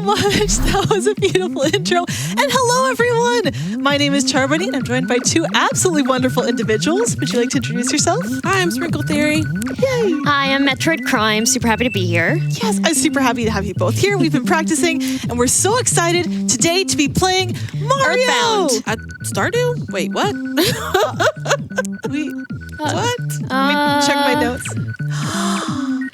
much. That was a beautiful intro. And hello, everyone. My name is Charbunny, and I'm joined by two absolutely wonderful individuals. Would you like to introduce yourself? Hi, I'm Sprinkle Theory. Yay. Hi, I'm Metroid Crime. Super happy to be here. Yes, I'm super happy to have you both here. We've been practicing, and we're so excited today to be playing Mario. Earthbound. Stardew? Wait, what? What? Let me check my notes.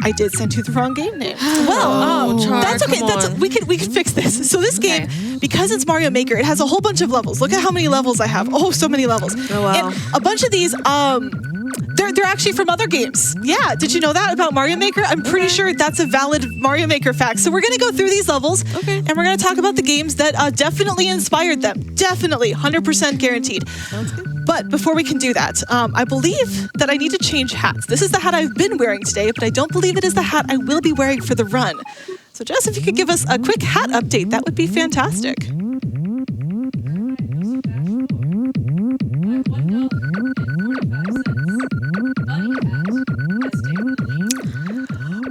I did send you the wrong game name. Well, Char, that's okay. We can fix this. So this game, because it's Mario Maker, it has a whole bunch of levels. Look at how many levels I have. Oh, so many levels. Oh, wow. And a bunch of these, they're actually from other games. Yeah, did you know that about Mario Maker? I'm pretty sure that's a valid Mario Maker fact. So we're going to go through these levels, and we're going to talk about the games that definitely inspired them. Definitely, 100% guaranteed. Sounds good. But before we can do that, I believe that I need to change hats. This is the hat I've been wearing today, but I don't believe it is the hat I will be wearing for the run. So Jess, if you could give us a quick hat update, that would be fantastic.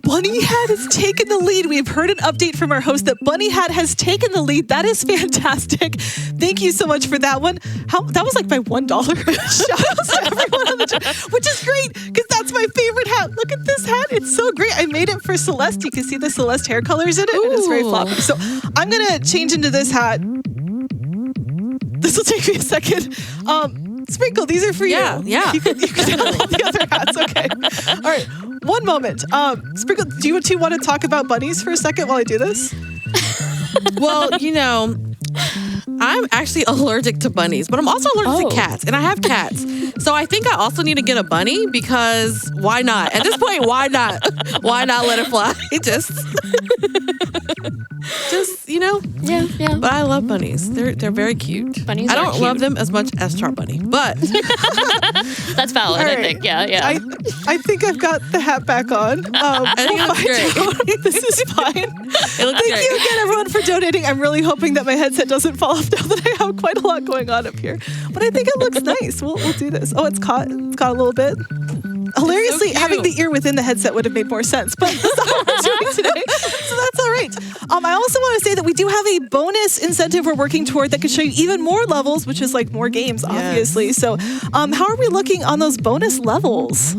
Bunny Hat has taken the lead. We've heard an update from our host that Bunny Hat has taken the lead. That is fantastic. Thank you so much for that one. That was like my $1. Shout out to everyone on the chat, which is great because that's my favorite hat. Look at this hat. It's so great. I made it for Celeste. You can see the Celeste hair colors in it, and it's very floppy. So I'm going to change into this hat. This will take me a second. Sprinkle, these are for you. Yeah. You can have all the other hats. Okay. All right. One moment. Sprinkle, do you two want to talk about bunnies for a second while I do this? Well, I'm actually allergic to bunnies, but I'm also allergic to cats, and I have cats. So I think I also need to get a bunny because why not? At this point, why not? Why not let it fly? Just Yeah. But I love bunnies. They're very cute. Bunnies I are don't cute. love them as much as Charbunny, but That's valid, All right. I think. Yeah. I think I've got the hat back on. I think it looks great. This is fine. It looks Thank great. you again, everyone, for donating. I'm really hoping that my headset doesn't fall off now that I have quite a lot going on up here. But I think it looks nice. We'll do this. Oh, it's caught a little bit. Hilariously, so having the ear within the headset would have made more sense, but that's not what we're doing today, so that's all right. I also want to say that we do have a bonus incentive we're working toward that could show you even more levels, which is like more games, obviously. So how are we looking on those bonus levels?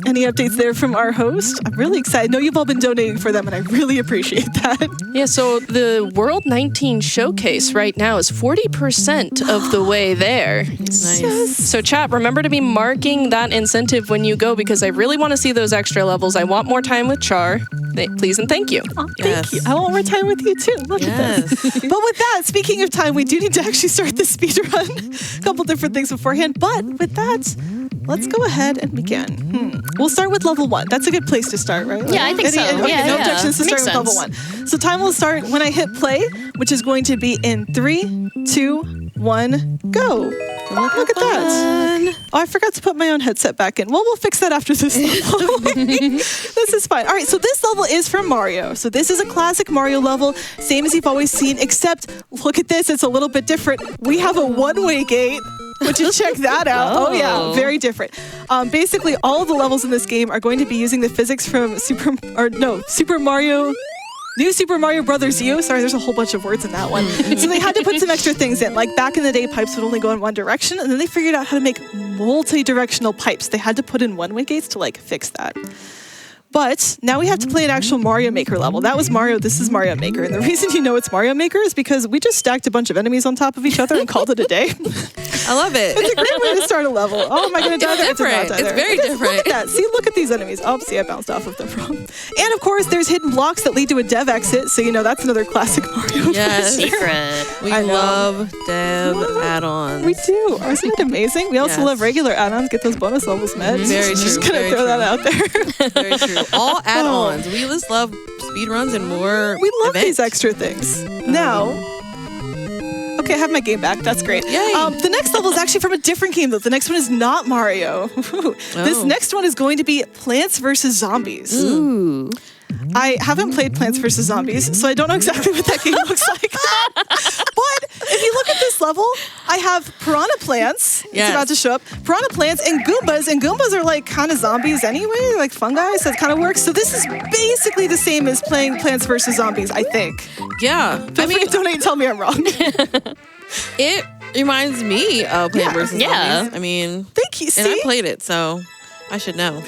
Any updates there from our host? I'm really excited. I know you've all been donating for them, and I really appreciate that. Yeah, so the World 19 showcase right now is 40% of the way there. Nice. Yes. So chat, remember to be marking that incentive when you go because I really want to see those extra levels. I want more time with Char. Please and thank you. Oh, Yes. thank you. I want more time with you too. Look at this. But with that, speaking of time, we do need to actually start the speed run. A couple different things beforehand. But with that, let's go ahead and begin. We'll start with level 1. That's a good place to start, right? Yeah, I think so. Okay, Yeah, no yeah. objections to Makes start with level 1. So time will start when I hit play, which is going to be in 3, 2, 1, go. Look at that. Oh, I forgot to put my own headset back in. Well, we'll fix that after this level. This is fine. All right, so this level is from Mario. So this is a classic Mario level, same as you've always seen, except look at this. It's a little bit different. We have a one-way gate. Would you check that out? Oh, yeah, very different. Basically, all of the levels in this game are going to be using the physics from New Super Mario Brothers U. Sorry, there's a whole bunch of words in that one. So they had to put some extra things in. Like back in the day, pipes would only go in one direction, and then they figured out how to make multi-directional pipes. They had to put in one-way gates to fix that. But now we have to play an actual Mario Maker level. That was Mario, this is Mario Maker. And the reason you know it's Mario Maker is because we just stacked a bunch of enemies on top of each other and called it a day. I love it. It's a great way to start a level. Oh, am I going to die there? It's different. It's very different. Look at that. See, look at these enemies. Oh, see, I bounced off of them wrong. And of course, there's hidden blocks that lead to a dev exit. So, that's another classic Mario. Yes. Secret. We love dev add-ons. We do. Isn't it amazing? We also love regular add-ons. Get those bonus levels met. Very true. Just going to throw that out there. Very true. All add-ons. We just love speedruns and more We love events. these extra things. Now, okay, I have my game back. That's great. Yay. The next level is actually from a different game, though. The next one is not Mario. This next one is going to be Plants vs. Zombies. Ooh. I haven't played Plants vs. Zombies, so I don't know exactly what that game looks like. But if you look at this level, I have piranha plants. Yes. It's about to show up. Piranha plants and Goombas are like kind of zombies anyway, They're like fungi, so it kind of works. So this is basically the same as playing Plants vs. Zombies, I think. Yeah. Feel free to donate and tell me I'm wrong. It reminds me of Plants vs. Yeah. Zombies. I mean, Thank you. See? and I played it, so I should know.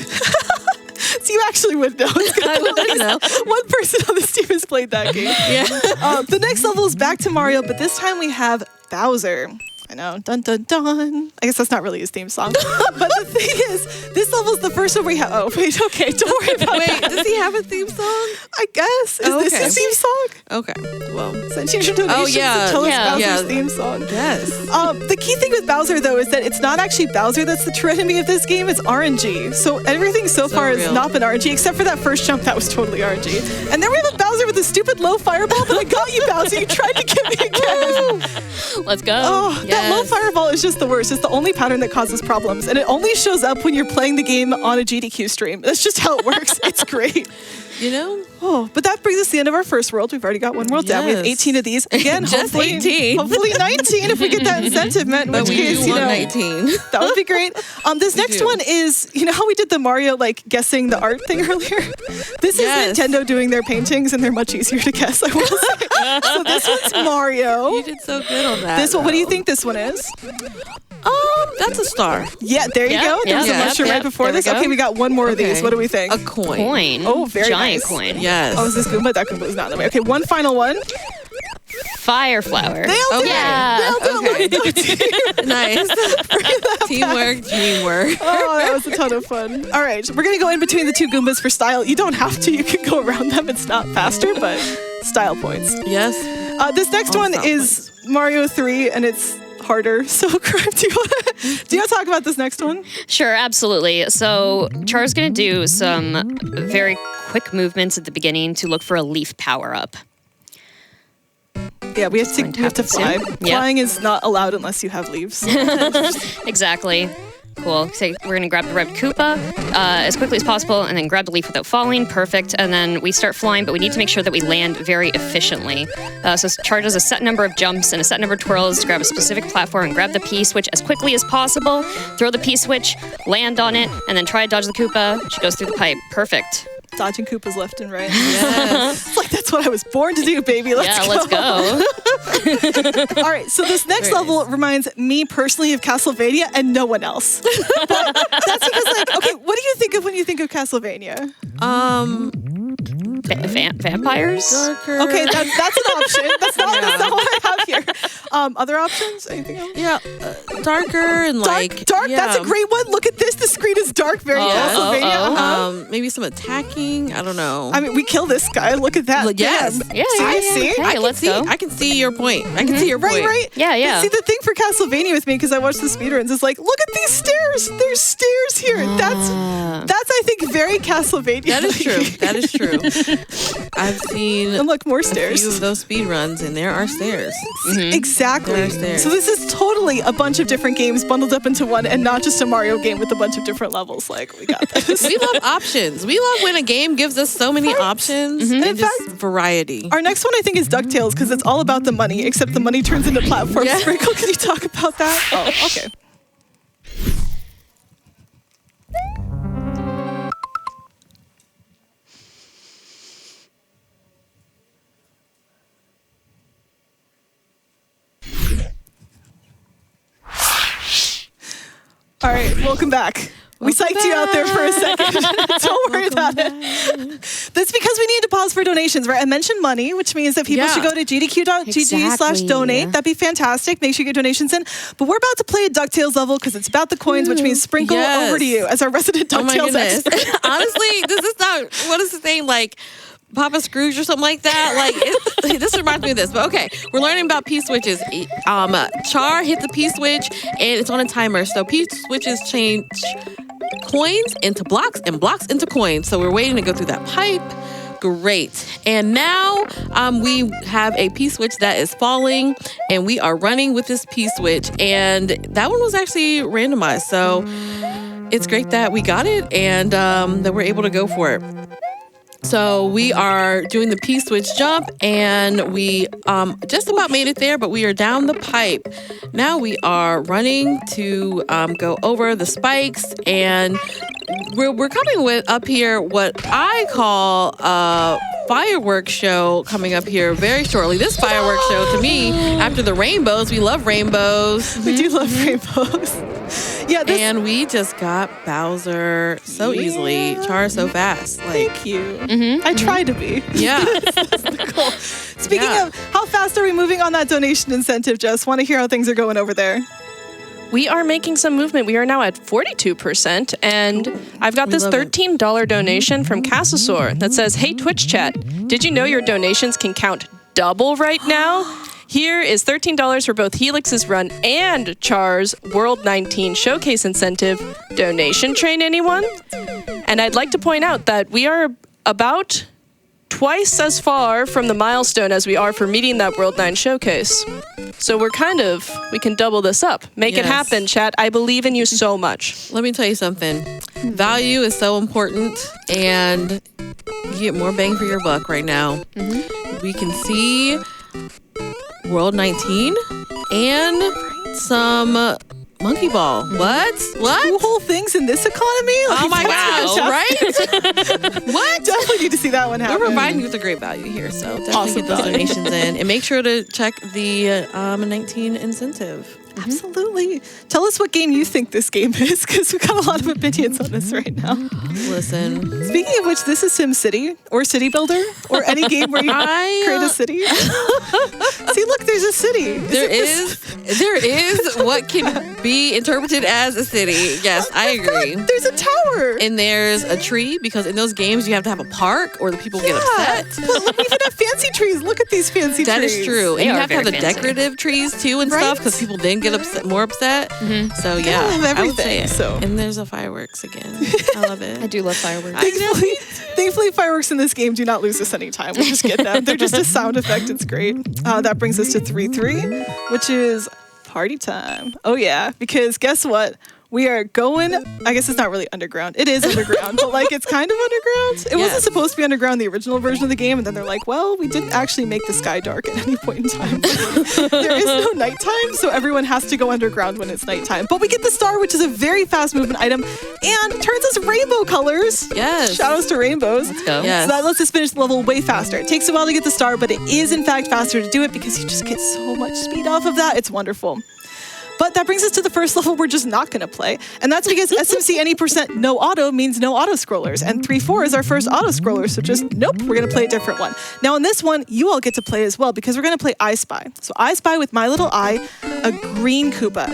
So you actually would know. I would know. One person on this team has played that game. Yeah. The next level is back to Mario, but this time we have Bowser. I know, dun dun dun. I guess that's not really his theme song. But the thing is, this level's the first one we have. Oh, wait, okay, don't worry about that. Wait, does he have a theme song? I guess. Is this Okay. his theme song? Okay, well, Send you your donations yeah, to tell us yeah. Bowser's Yeah. theme song. yes. The key thing with Bowser, though, is that it's not actually Bowser that's the true enemy of this game, it's RNG. So everything so far has real. not been RNG, except for that first jump that was totally RNG. And then we have a Bowser with a stupid low fireball, but I got you, Bowser. You tried to get me again. Let's go. Oh, that low fireball is just the worst. It's the only pattern that causes problems. And it only shows up when you're playing the game on a GDQ stream. That's just how it works. It's great. You know? Oh, but that brings us to the end of our first world. We've already got one world down. We have Yes. 18 of these. Again, Just hopefully 18. Hopefully 19 if we get that incentive met, in But which we case, do you want know, 19. that would be great. This next do. one is, you know how we did the Mario, like, guessing the art thing earlier? This Yes. is Nintendo doing their paintings, and they're much easier to guess, I will say. So this one's Mario. You did so good on that. This one, what do you though. think this one is? That's a star. Yeah, there you Yeah, go. There was yeah, a mushroom yeah, right before there we this. go. Okay, we got one more of these. Okay. What do we think? A coin. Coin. Oh, very Giant nice. coin. Yes. Oh, is this Goomba? That Goomba was not in the way. Okay, one final one. Fire flower. Nailed it! Yeah. Nailed it. Okay. Nice. Teamwork, dreamwork. Oh, that was a ton of fun. All right, we're going to go in between the two Goombas for style. You don't have to. You can go around them. It's not faster, but style points. Yes. This next All one style is Mario 3, and it's harder. So, Crime, do you want to talk about this next one? Sure, absolutely. So Char's gonna do some very quick movements at the beginning to look for a leaf power up. Yeah, we have to fly. Yep. Flying is not allowed unless you have leaves. Exactly. Cool. So we're gonna grab the red Koopa as quickly as possible, and then grab the leaf without falling. Perfect. And then we start flying, but we need to make sure that we land very efficiently. So Char does a set number of jumps and a set number of twirls to grab a specific platform and grab the P switch as quickly as possible. Throw the P switch, land on it, and then try to dodge the Koopa. She goes through the pipe. Perfect. Dodging Koopas left and right. Yes. It's like, that's what I was born to do, baby. Let's go. Let's go. All right, so this next level reminds me personally of Castlevania and no one else. But that's because, like, okay, what do you think of when you think of Castlevania? Vampires? Darker. Okay, that's an option. That's not what I have here. Other options? Anything else? Yeah. Darker and like. Dark. Yeah. That's a great one. Look at this. The screen is dark. Very Castlevania. Uh-huh. Maybe some attacking. I don't know. I mean, we kill this guy. Look at that. Well, yes. Damn. Yeah, See? Okay, I can let's see. go. I can see your point. I can see your point. Right. Yeah, yeah. But see, the thing for Castlevania with me, because I watched the speedruns, is like, look at these stairs. There's stairs here. That's I think, very Castlevania. That is true. That is true. I've seen And look, more a few stairs. of those speed runs, and there are stairs. Exactly. There are stairs. So this is totally a bunch of different games bundled up into one, and not just a Mario game with a bunch of different levels. Like, we got this. We love options. We love when a game gives us so many options and In just fact, variety. Our next one, I think, is DuckTales, because it's all about the money, except the money turns into platforms. Yeah. Sprinkle, can you talk about that? Oh, okay. All right, welcome back. We psyched you out there for a second. Don't worry about it. That's because we need to pause for donations, right? I mentioned money, which means that people should go to gdq.gg/donate. That'd be fantastic. Make sure you get donations in. But we're about to play a DuckTales level because it's about the coins, which means Sprinkle, over to you as our resident Oh my DuckTales goodness. expert. Honestly, this is not, what is his name? Like Papa Scrooge or something like that. Like this reminds me of this. But okay, we're learning about P switches. Char hits the P switch and it's on a timer. So P switches change coins into blocks and blocks into coins. So we're waiting to go through that pipe. Great. And now we have a P switch that is falling and we are running with this P switch. And that one was actually randomized. So it's great that we got it and that we're able to go for it. So we are doing the P-switch jump, and we just about made it there, but we are down the pipe. Now we are running to go over the spikes, and we're coming with up here what I call a fireworks show coming up here very shortly. This fireworks show, to me, after the rainbows, we love rainbows. We do love rainbows. Yeah, and we just got Bowser so easily. Char so fast. Like, thank you. I try to be. Yeah. That's the goal. Speaking of, how fast are we moving on that donation incentive, Jess? Want to hear how things are going over there? We are making some movement. We are now at 42%, and I've got this $13 donation from Cassasaur that says, "Hey, Twitch chat, did you know your donations can count double right now? Here is $13 for both Helix's run and Char's World 19 Showcase incentive. Donation train, anyone?" And I'd like to point out that we are about twice as far from the milestone as we are for meeting that World 9 Showcase. So we can double this up. Make it happen, chat. I believe in you so much. Let me tell you something. Value is so important, and you get more bang for your buck right now. We can see World 19 and some Monkey Ball. What? Two whole things in this economy? Like, Oh my gosh, right? What? Definitely need to see that one happen. We're providing you with a great value here, so definitely get those donations in. And make sure to check the 19 incentive. Absolutely. Tell us what game you think this game is, because we've got a lot of opinions on this right now. Listen. Speaking of which, this is SimCity or City Builder or any game where you create a city. See, look, there's a city. There is what can be interpreted as a city. Yes, I agree. There's a tower. And there's a tree, because in those games you have to have a park or the people get upset. But look, we even have fancy trees. Look at these fancy trees. That is true. They And you are have to have the very fancy. decorative trees too and stuff, because people then get more upset. So yeah, have I would say everything, it. so. And there's a fireworks again. I love it. I do love fireworks. Thankfully, fireworks in this game do not lose us any time. We just get them. They're just a sound effect. It's great. That brings us to 3-3, which is party time. Oh yeah, because guess what? We are going, I guess it's not really underground. It is underground, but like it's kind of underground. It wasn't supposed to be underground in the original version of the game, and then they're like, well, we didn't actually make the sky dark at any point in time. There is no nighttime, so everyone has to go underground when it's nighttime. But we get the star, which is a very fast movement item, and turns us rainbow colors. Yes. Shout outs to rainbows. Let's go. Yes. So that lets us finish the level way faster. It takes a while to get the star, but it is in fact faster to do it because you just get so much speed off of that. It's wonderful. But that brings us to the first level we're just not going to play. And that's because SMC any % no auto means no auto scrollers. And 3-4 is our first auto scroller. So just, nope, we're going to play a different one. Now in this one, you all get to play as well because we're going to play I Spy. So I Spy with my little eye, a green Koopa.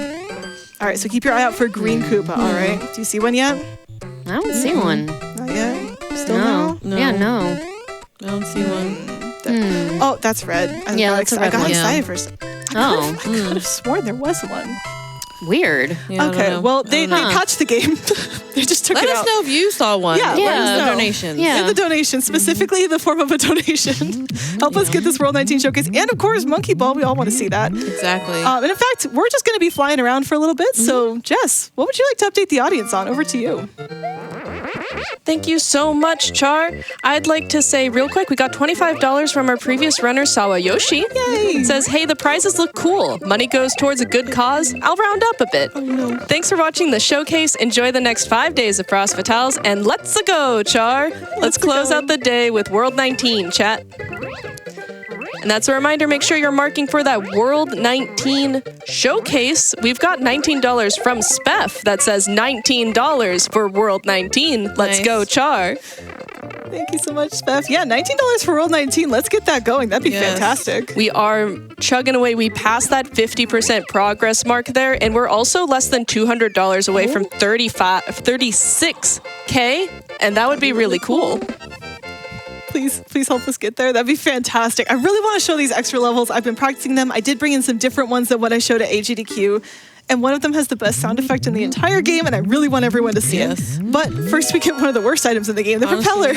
All right, so keep your eye out for a green Koopa, all right? Do you see one yet? I don't see one. Not yet? Still No. no? Yeah, no. I don't see one. Oh, that's red. Yeah, that's a red I got one. excited for a second. I could have sworn there was one. Weird. Yeah, I don't Okay, know. well, they patched the game. They just took Let it us out. know if you saw one. Yeah, let us In the know. donations. Yeah. In the donation, specifically in the form of a donation. Help us get this World 19 showcase. And of course, Monkey Ball. We all want to see that. Exactly. And in fact, we're just going to be flying around for a little bit. So, Jess, what would you like to update the audience on? Over to you. Thank you so much, Char. I'd like to say real quick, we got $25 from our previous runner, Sawayoshi. Yay! It says, hey, the prizes look cool. Money goes towards a good cause. I'll round up a bit. Thanks for watching the showcase. Enjoy the next 5 days of Frost Fatales, and let's go, Char. Let's close out the day with World 19, chat. And that's a reminder, make sure you're marking for that World 19 showcase. We've got $19 from Speff that says $19 for World 19. Let's Nice. go, Char. Thank you so much, Steph. Yeah, $19 for World 19. Let's get that going. That'd be fantastic. We are chugging away. We passed that 50% progress mark there, and we're also less than $200 away from 36K, and that would be really cool. Please help us get there. That'd be fantastic. I really want to show these extra levels. I've been practicing them. I did bring in some different ones than what I showed at AGDQ. And one of them has the best sound effect in the entire game, and I really want everyone to see it. But first we get one of the worst items in the game, the propeller.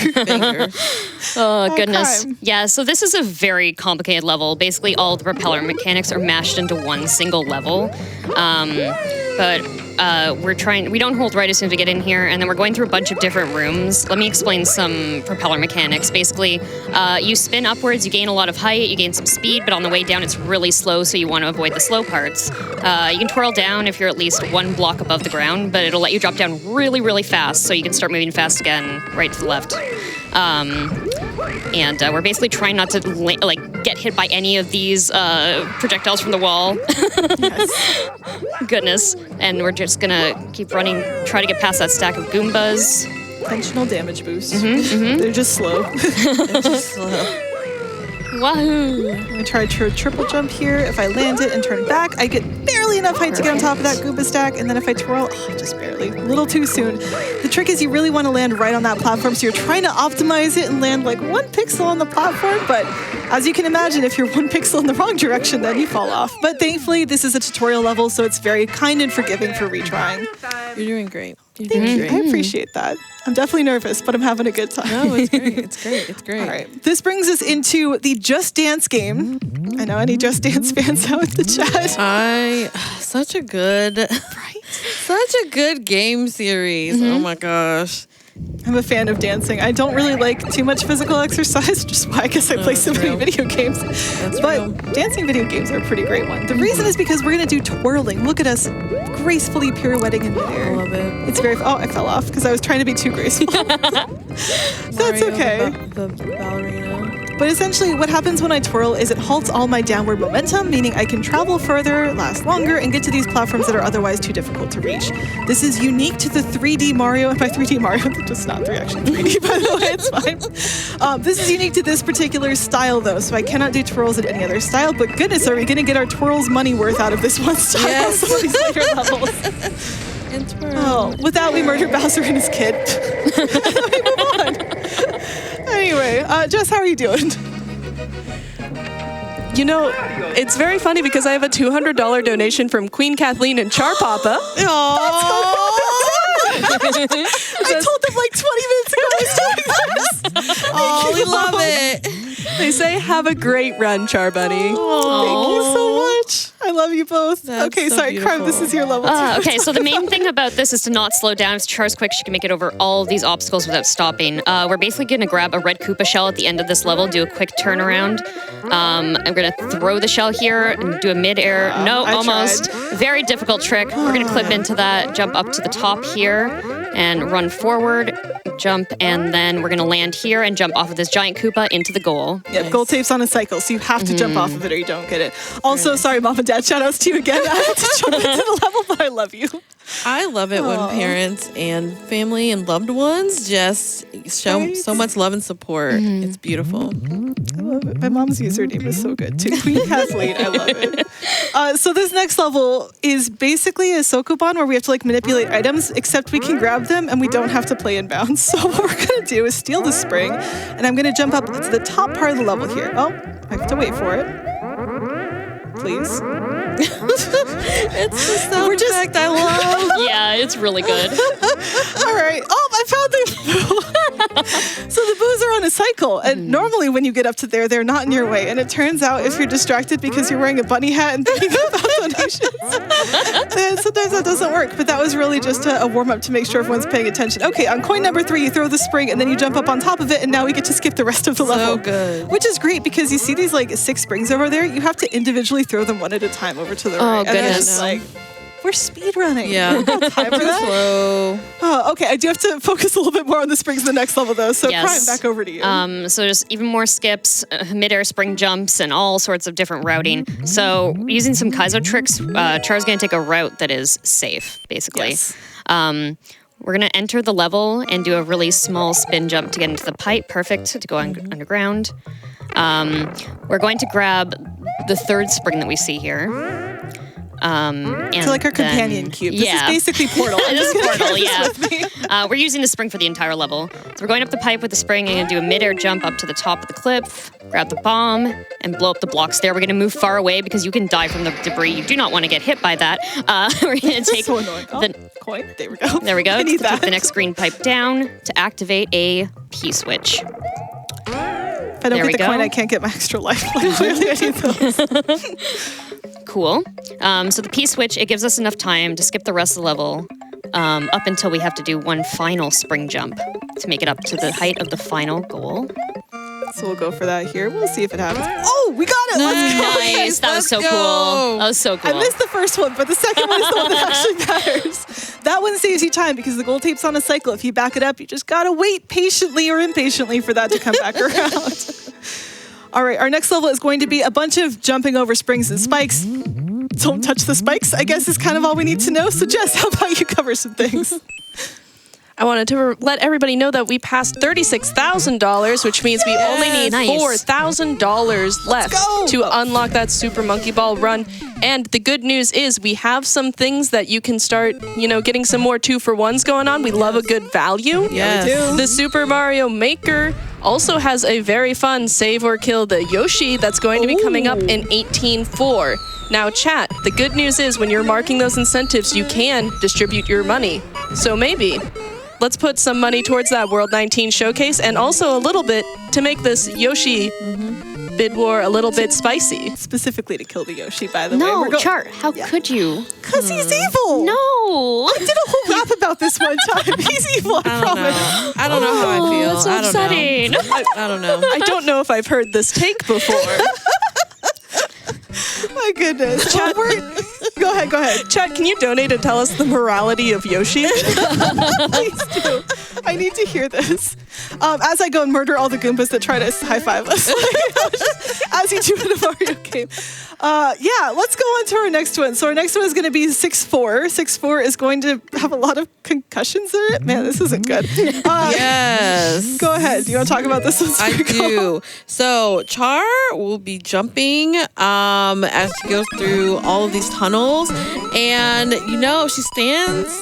Oh, goodness. crime. Yeah, so this is a very complicated level. Basically, all the propeller mechanics are mashed into one single level. But we don't hold right as soon as we get in here, and then we're going through a bunch of different rooms. Let me explain some propeller mechanics. Basically, you spin upwards, you gain a lot of height, you gain some speed, but on the way down it's really slow, so you want to avoid the slow parts. You can twirl down if you're at least 1 block above the ground, but it'll let you drop down really, really fast, so you can start moving fast again, right to the left. And we're basically trying not to get hit by any of these projectiles from the wall. Yes. Goodness. And we're just gonna keep running, try to get past that stack of Goombas. Intentional damage boost. They're just slow. They're just slow. Wahoo! I'm gonna try to triple jump here. If I land it and turn back, I get barely enough height to get on top of that Goomba stack, and then if I twirl, just barely. A little too soon. The trick is you really want to land right on that platform, so you're trying to optimize it and land like 1 pixel on the platform, but as you can imagine, if you're 1 pixel in the wrong direction, then you fall off. But thankfully, this is a tutorial level, so it's very kind and forgiving for retrying. You're doing great. Thank you. I appreciate that. I'm definitely nervous, but I'm having a good time. No, it's great. It's great. It's great. All right. This brings us into the Just Dance game. I know any Just Dance fans out in the chat. Such a good game series. Oh my gosh. I'm a fan of dancing. I don't really like too much physical exercise, just why I guess I play so many video games. But dancing video games are a pretty great one. The reason is because we're going to do twirling. Look at us gracefully pirouetting in midair. I love it. It's very... Oh, I fell off because I was trying to be too graceful. That's okay. The ballerina. But essentially what happens when I twirl is it halts all my downward momentum, meaning I can travel further, last longer, and get to these platforms that are otherwise too difficult to reach. This is unique to the 3D Mario, and by 3D Mario, it's not actually 3D, by the way, it's fine. This is unique to this particular style, though, so I cannot do twirls in any other style, but goodness, are we going to get our twirls money worth out of this one style? Yes. Some of these later levels. And twirl. Oh, with that, we murdered Bowser and his kid. We move on. Anyway, Jess, how are you doing? You know, it's very funny because I have a $200 donation from Queen Kathleen and Char Papa. I told them like 20 minutes ago I was doing this. Oh, we love it. They say, have a great run, Charbunny. Thank you so much. I love you both. That's okay, so sorry, beautiful. Crime, this is your level 2. Okay, so the main thing about this is to not slow down. If Char's quick, she can make it over all of these obstacles without stopping. We're basically going to grab a red Koopa shell at the end of this level, do a quick turnaround. I'm going to throw the shell here and do a mid-air. No, almost. Very difficult trick. We're going to clip into that, jump up to the top here, and run forward, jump, and then we're going to land here and jump off of this giant Koopa into the goal. Yep, gold tape's on a cycle, so you have to jump off of it or you don't get it. Also, sorry, Mom and Dad, shout outs to you again. I had to jump into the level, but I love you. I love it when parents and family and loved ones just show so much love and support. It's beautiful. I love it. My mom's username is so good too. Queen Kathleen, I love it. So this next level is basically a Sokoban where we have to like manipulate items, except we can grab them and we don't have to play in bounds. So what we're gonna do is steal the spring, and I'm gonna jump up to the top part of the level here. Oh, I have to wait for it. Please. It's the sound effect I love. Yeah, it's really good. All right. Oh, I found the boo. So the boos are on a cycle, and normally when you get up to there, they're not in your way. And it turns out if you're distracted because you're wearing a bunny hat and thinking about donations, then sometimes that doesn't work. But that was really just a warm-up to make sure everyone's paying attention. Okay, on coin number 3, you throw the spring, and then you jump up on top of it, and now we get to skip the rest of the level. So good. Which is great because you see these like 6 springs over there. You have to individually throw them one at a time over to the right. goodness. And it's just like, we're speedrunning. Yeah. We don't have time for that. Slow. Oh, okay. I do have to focus a little bit more on the springs in the next level, though. So, Yes. Prime, back over to you. So just even more skips, mid-air spring jumps, and all sorts of different routing. So using some Kaizo tricks, Char's going to take a route that is safe, basically. Yes. We're going to enter the level and do a really small spin jump to get into the pipe. Perfect to go underground. We're going to grab the 3rd spring that we see here. And So like our then- companion cube. This Yeah. is basically Portal. It is Portal, yeah. We're using the spring for the entire level. So we're going up the pipe with the spring and going to do a mid-air jump up to the top of the cliff, grab the bomb, and blow up the blocks there. We're going to move far away because you can die from the debris. You do not want to get hit by that. We're going to take so annoying. Oh, the... coin. There we go. There we go. I need Take that. the next green pipe down to activate a P switch. If I don't There get the we coin, go. I can't get my extra life. Like, clearly I need those. Cool. So the P-switch, it gives us enough time to skip the rest of the level up until we have to do one final spring jump to make it up to the height of the final goal. So we'll go for that here. We'll see if it happens. Oh, we got it. Let's go. Nice. That was so Let's cool. go. That was so cool. I missed the first one, but the second one is the one that actually matters. That one saves you time because the gold tape's on a cycle. If you back it up, you just gotta wait patiently or impatiently for that to come back around. All right, our next level is going to be a bunch of jumping over springs and spikes. Don't touch the spikes, I guess, is kind of all we need to know. So Jess, how about you cover some things? I wanted to let everybody know that we passed $36,000, which means we only need Nice. $4,000 left go. to unlock that Super Monkey Ball run. And the good news is we have some things that you can start, getting some more 2-for-1s going on. We love a good value. Yes. we do. The Super Mario Maker also has a very fun save or kill the Yoshi that's going to be coming up in 18.4. Now, chat, the good news is when you're marking those incentives, you can distribute your money. So maybe let's put some money towards that World 19 showcase and also a little bit to make this Yoshi bid war a little bit spicy. Specifically to kill the Yoshi, by the way. no, We're go- Chart, how could you? Because he's evil. No. I did a whole rap about this one time. He's evil, I I don't promise. know. I don't know how I feel. That's so I don't upsetting. know. I don't know. I don't know if I've heard this take before. My goodness. Chad, go ahead. Chad, can you donate and tell us the morality of Yoshi? Please do. I need to hear this. As I go and murder all the Goombas that try to high-five us. As you do in a Mario game. Let's go on to our next one. So our next one is going to be 6-4. 6-4 is going to have a lot of concussions in it. Man, this isn't good. Yes. Go ahead. Do you want to talk about this one? I do. So Char will be jumping as she goes through all of these tunnels, and if she stands,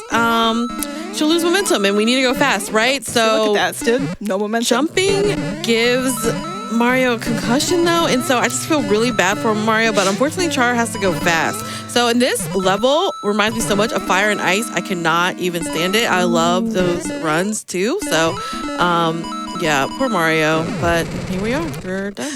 she'll lose momentum, and we need to go fast, right? So Look at that, Sid. No momentum. jumping gives Mario a concussion though, and so I just feel really bad for Mario, but unfortunately Char has to go fast. So in this level, reminds me so much of Fire and Ice. I cannot even stand it. I love those runs too. So poor Mario, but here we are. We're done.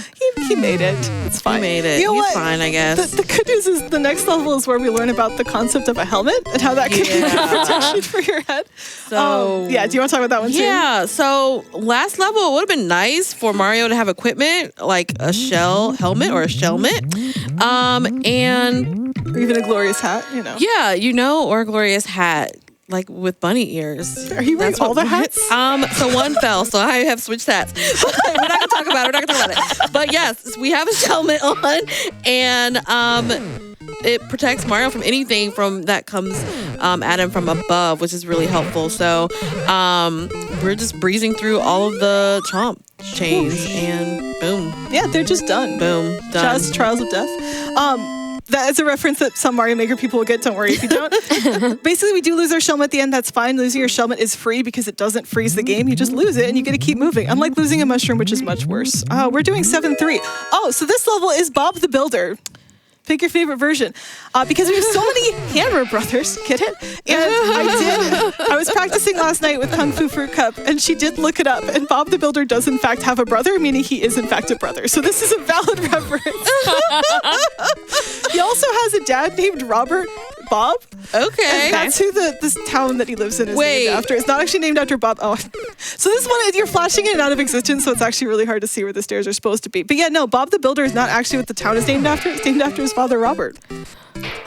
He made it. It's fine. He made it. You know He's what? fine, I guess. The good news is the next level is where we learn about the concept of a helmet and how that can be protection for your head. So do you want to talk about that one too? Yeah, so last level, it would have been nice for Mario to have equipment like a shell helmet or a shelmet. And Or even a glorious hat, or a glorious hat. Like with bunny ears. Are you wearing all the hats? So one fell, so I have switched hats. We're not gonna talk about it. But yes, we have a helmet on, and it protects Mario from anything that comes at him from above, which is really helpful. So we're just breezing through all of the chomp chains, and boom, Yeah, they're just done. boom, done. Just Trials of Death. That is a reference that some Mario Maker people will get. Don't worry if you don't. Basically, we do lose our Shelmet at the end. That's fine. Losing your Shelmet is free because it doesn't freeze the game. You just lose it and you get to keep moving. Unlike losing a mushroom, which is much worse. We're doing 7-3. Oh, so this level is Bob the Builder. Pick your favorite version. Because we have so many Hammer brothers, get it? And I was practicing last night with Kung Fu Fruit Cup, and she did look it up, and Bob the Builder does in fact have a brother, meaning he is in fact a brother. So this is a valid reference. He also has a dad named Robert Bob. Okay. And that's who this town that he lives in is named after. It's not actually named after Bob. Oh, so this one, you're flashing in and out of existence, so it's actually really hard to see where the stairs are supposed to be. But yeah, no, Bob the Builder is not actually what the town is named after. It's named after his father, Robert.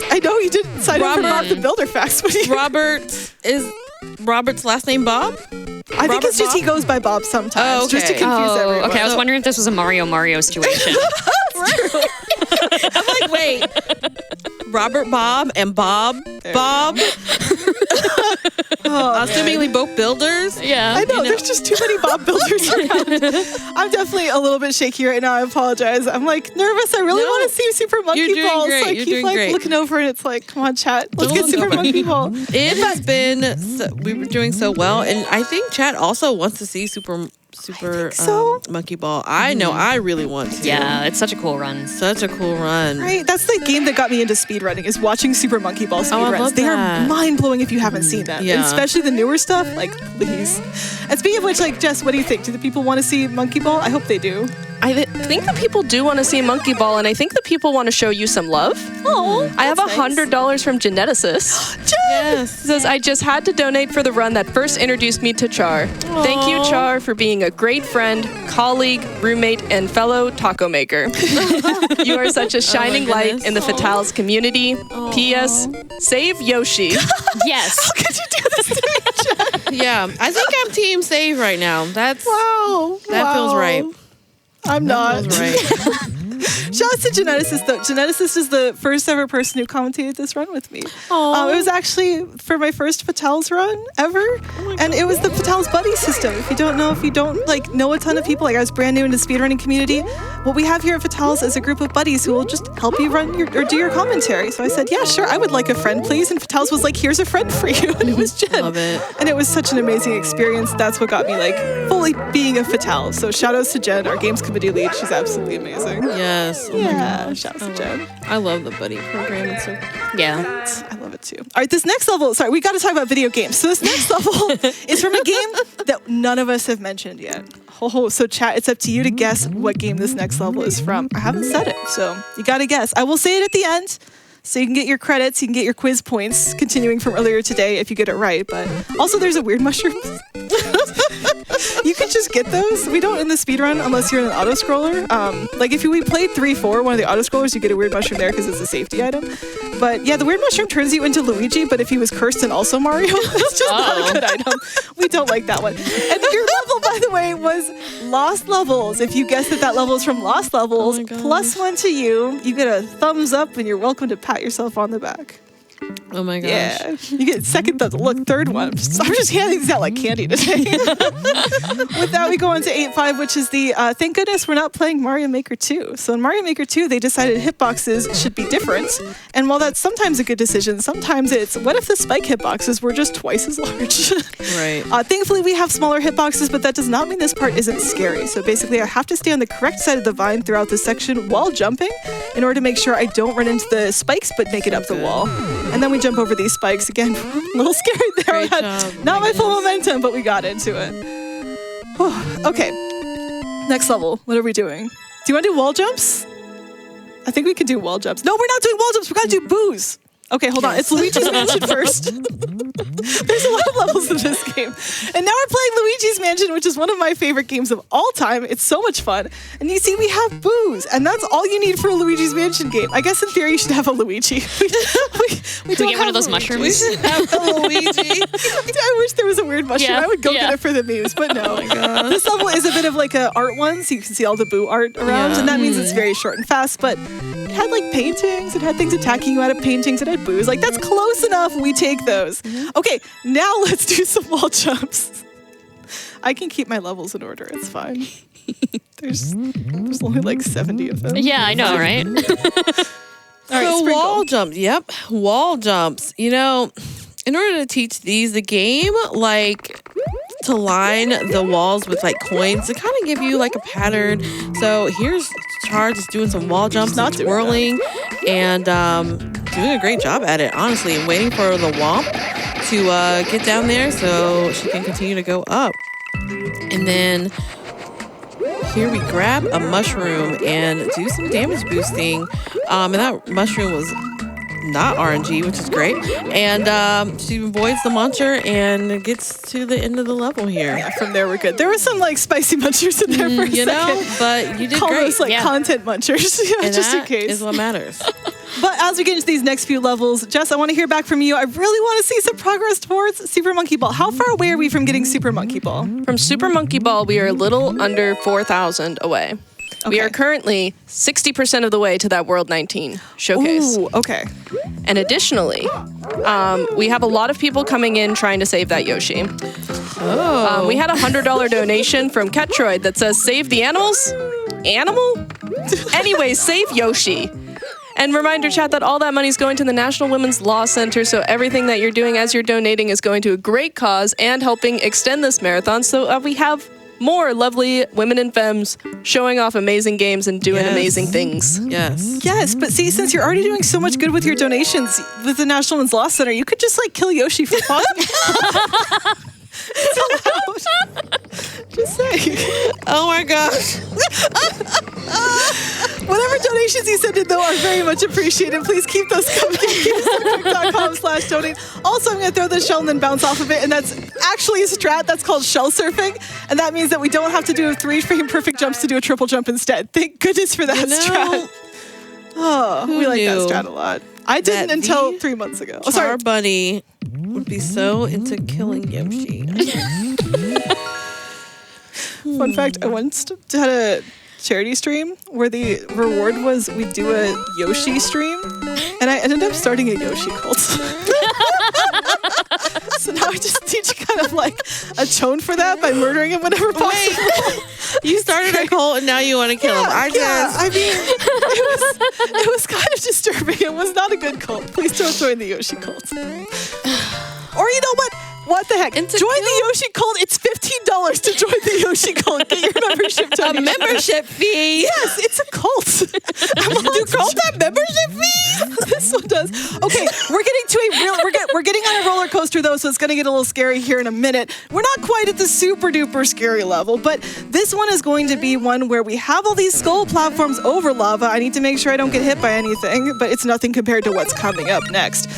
I know you didn't sign up for Bob the Builder facts, but Robert's last name Bob? I think it's just he goes by Bob sometimes, just to confuse everyone. Okay, I was wondering if this was a Mario situation. I'm like, wait, Robert Bob and Bob? Assumingly both builders? Yeah. I know, there's just too many Bob Builders around. I'm definitely a little bit shaky right now. I apologize. I'm like nervous. I really want to see Super Monkey Ball. Great. So I keep looking over and it's like, come on, chat. Let's get Super Monkey Ball. It has been, we were doing so well. And I think chat also wants to see Super Monkey Ball. I know I really want to. Yeah, it's such a cool run. Such a cool run. Right, that's the game that got me into speedrunning, is watching Super Monkey Ball speedruns. They are mind-blowing if you haven't seen them. Yeah. Especially the newer stuff, like, please. And speaking of which, like, Jess, what do you think? Do the people want to see Monkey Ball? I hope they do. I think that people do want to see Monkey Ball, and I think that people want to show you some love. Oh, I have $100 from Geneticist. Yes. It says, I just had to donate for the run that first introduced me to Char. Thank you, Char, for being a great friend, colleague, roommate, and fellow taco maker. You are such a shining light in the Fatales community. P.S. Save Yoshi. Yes. How could you do this to me, Jen? Yeah, I think I'm team save right now. That Wow. feels right. I'm not. Feels right. Shout out to Geneticist, though. Geneticist is the first ever person who commentated this run with me. It was actually for my first Fatales run ever, and it was the Fatales buddy system. If you don't know a ton of people, like I was brand new into the speedrunning community, what we have here at Fatales is a group of buddies who will just help you run or do your commentary. So I said, yeah, sure, I would like a friend, please. And Fatales was like, here's a friend for you, and it was Jen. Love it. And it was such an amazing experience. That's what got me like fully being a Fatales. So shout outs to Jen, our games committee lead. She's absolutely amazing. Yes. Oh my Yeah, gosh. shout out to Jen. I love the buddy program. It's so Yeah. I love it too. All right, this next level, sorry, we got to talk about video games. So this next level is from a game that none of us have mentioned yet. Oh, so chat, it's up to you to guess what game this next level is from. I haven't said it, so you got to guess. I will say it at the end, so you can get your credits, you can get your quiz points, continuing from earlier today if you get it right. But also there's a weird mushroom. You could just get those. We don't in the speedrun unless you're in an auto-scroller. Like if we played 3-4, one of the auto-scrollers, you get a weird mushroom there because it's a safety item. But yeah, the weird mushroom turns you into Luigi, but if he was cursed and also Mario, it's just not a good item. We don't like that one. And your level, by the way, was Lost Levels. If you guessed that level is from Lost Levels, +1 to you. You get a thumbs up and you're welcome to pat yourself on the back. Oh my gosh. Yeah, you get second thumbs. Look, third one. I'm just handing these out like candy today. With that, we go on to 8.5, which is the, thank goodness we're not playing Mario Maker 2. So in Mario Maker 2, they decided hitboxes should be different. And while that's sometimes a good decision, sometimes it's, what if the spike hitboxes were just twice as large? Right. Thankfully, we have smaller hitboxes, but that does not mean this part isn't scary. So basically, I have to stay on the correct side of the vine throughout this section while jumping in order to make sure I don't run into the spikes, but make it up the wall. And then we jump over these spikes again. A little scary there. Great job. Not my full momentum, but we got into it. Whew. Okay. Next level. What are we doing? Do you want to do wall jumps? I think we can do wall jumps. No, we're not doing wall jumps. We got to do booze. Okay, hold on. It's Luigi's Mansion first. There's a lot of levels in this game. And now we're playing Luigi's Mansion, which is one of my favorite games of all time. It's so much fun. And you see, we have booze. And that's all you need for a Luigi's Mansion game. I guess in theory, you should have a Luigi. we Can we get one of those Luigi. mushrooms? We should have the Luigi. I wish there was a weird mushroom. Yeah, I would go yeah. get it for the memes, but no. This level is a bit of like an art one, so you can see all the boo art around. Yeah. And that means it's very short and fast, but it had like paintings. It had things attacking you out of paintings. It had booze. Like, that's close enough. We take those. Okay, now let's do some wall jumps. I can keep my levels in order. It's fine. There's only like 70 of them. Yeah, I know, right? All right, So Sprinkle. wall jumps. Yep, wall jumps. You know, in order to teach these the game, like to line the walls with like coins to kind of give you like a pattern. So here's Char just doing some wall jumps, not and doing twirling, and doing a great job at it. Honestly, and waiting for the womp to get down there so she can continue to go up. And then here we grab a mushroom and do some damage boosting. And that mushroom was not RNG, which is great. And she avoids the muncher and gets to the end of the level here. Yeah, from there we're good. There were some like spicy munchers in there for a You know, second. but you did Call great. those like Yeah. content munchers, And just in that case. is what matters. But as we get into these next few levels, Jess, I want to hear back from you. I really want to see some progress towards Super Monkey Ball. How far away are we from getting Super Monkey Ball? From Super Monkey Ball, we are a little under 4,000 away. We Okay. are currently 60% of the way to that World 19 showcase. Ooh, okay. And additionally, we have a lot of people coming in trying to save that Yoshi. Oh. We had a $100 donation from Metroid that says, save the animals? Animal? Anyways, save Yoshi. And reminder, chat, that all that money is going to the National Women's Law Center, so everything that you're doing as you're donating is going to a great cause and helping extend this marathon so we have more lovely women and femmes showing off amazing games and doing Yes. amazing things. Yes. Yes, but see, since you're already doing so much good with your donations with the National Women's Law Center, you could just like kill Yoshi for fun. It's allowed. Just saying. Oh my gosh. Whatever donations you send in, though, are very much appreciated. Please keep those coming. GameStarTrick.com/donate. Also, I'm going to throw the shell and then bounce off of it, and that's actually a strat that's called shell surfing, and that means that we don't have to do 3 frame perfect jumps to do a triple jump instead. Thank goodness for that strat. Oh, we like that strat a lot. I didn't until 3 months ago. Oh, sorry. Charbunny would be so into killing Yoshi. Fun fact, I once had a charity stream where the reward was we do a Yoshi stream, and I ended up starting a Yoshi cult. So now I just teach kind of like a tone for that by murdering him whenever possible. You started a cult and now you want to kill him. I mean, it was kind of disturbing. It was not a good cult. Please don't join the Yoshi cult. Or you know what? What the heck? Join the Yoshi cult. It's $15 to join the Yoshi cult. Get your membership A membership fee. Yes, it's a cult. Do cult have membership fees? This one does. Okay, we're getting to we're getting on a roller coaster though, so it's gonna get a little scary here in a minute. We're not quite at the super duper scary level, but this one is going to be one where we have all these skull platforms over lava. I need to make sure I don't get hit by anything, but it's nothing compared to what's coming up next.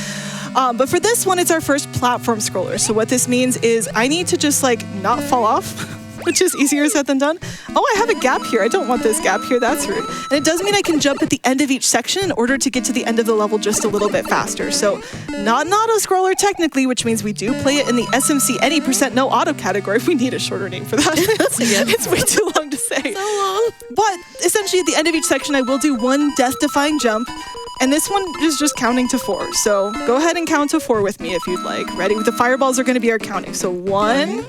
But for this one, it's our first platform scroller. So what this means is I need to just like not fall off, which is easier said than done. Oh, I have a gap here. I don't want this gap here. That's rude. And it does mean I can jump at the end of each section in order to get to the end of the level just a little bit faster. So not an auto scroller technically, which means we do play it in the SMC any % no auto category. We need a shorter name for that. It's way too long to say. So long. But essentially at the end of each section, I will do one death-defying jump. And this one is just counting to 4. So go ahead and count to 4 with me if you'd like. Ready? The fireballs are going to be our counting. So 1,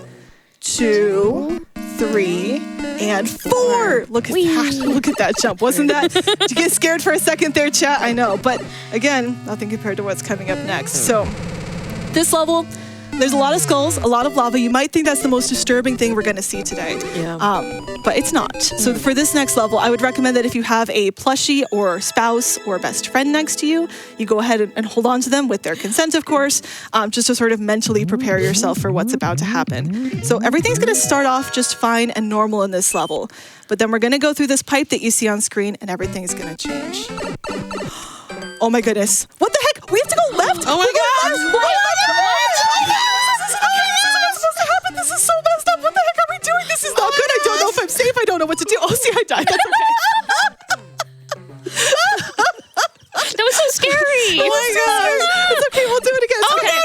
2, 3, and 4. Look at that. Look at that jump. Wasn't that? Did you get scared for a second there, chat? I know. But again, nothing compared to what's coming up next. So this level, there's a lot of skulls, a lot of lava. You might think that's the most disturbing thing we're going to see today. Yeah. But it's not. So for this next level, I would recommend that if you have a plushie or spouse or best friend next to you, you go ahead and hold on to them with their consent, of course, just to sort of mentally prepare yourself for what's about to happen. So everything's going to start off just fine and normal in this level. But then we're going to go through this pipe that you see on screen, and everything's going to change. Oh my goodness. What the heck? We have to go left? Oh my gosh. This is so messed up. What the heck are we doing? This is not good. I don't know if I'm safe. I don't know what to do. Oh, see, I died. That's okay. That was so scary. Oh my gosh. It's okay. We'll do it again. It's Okay.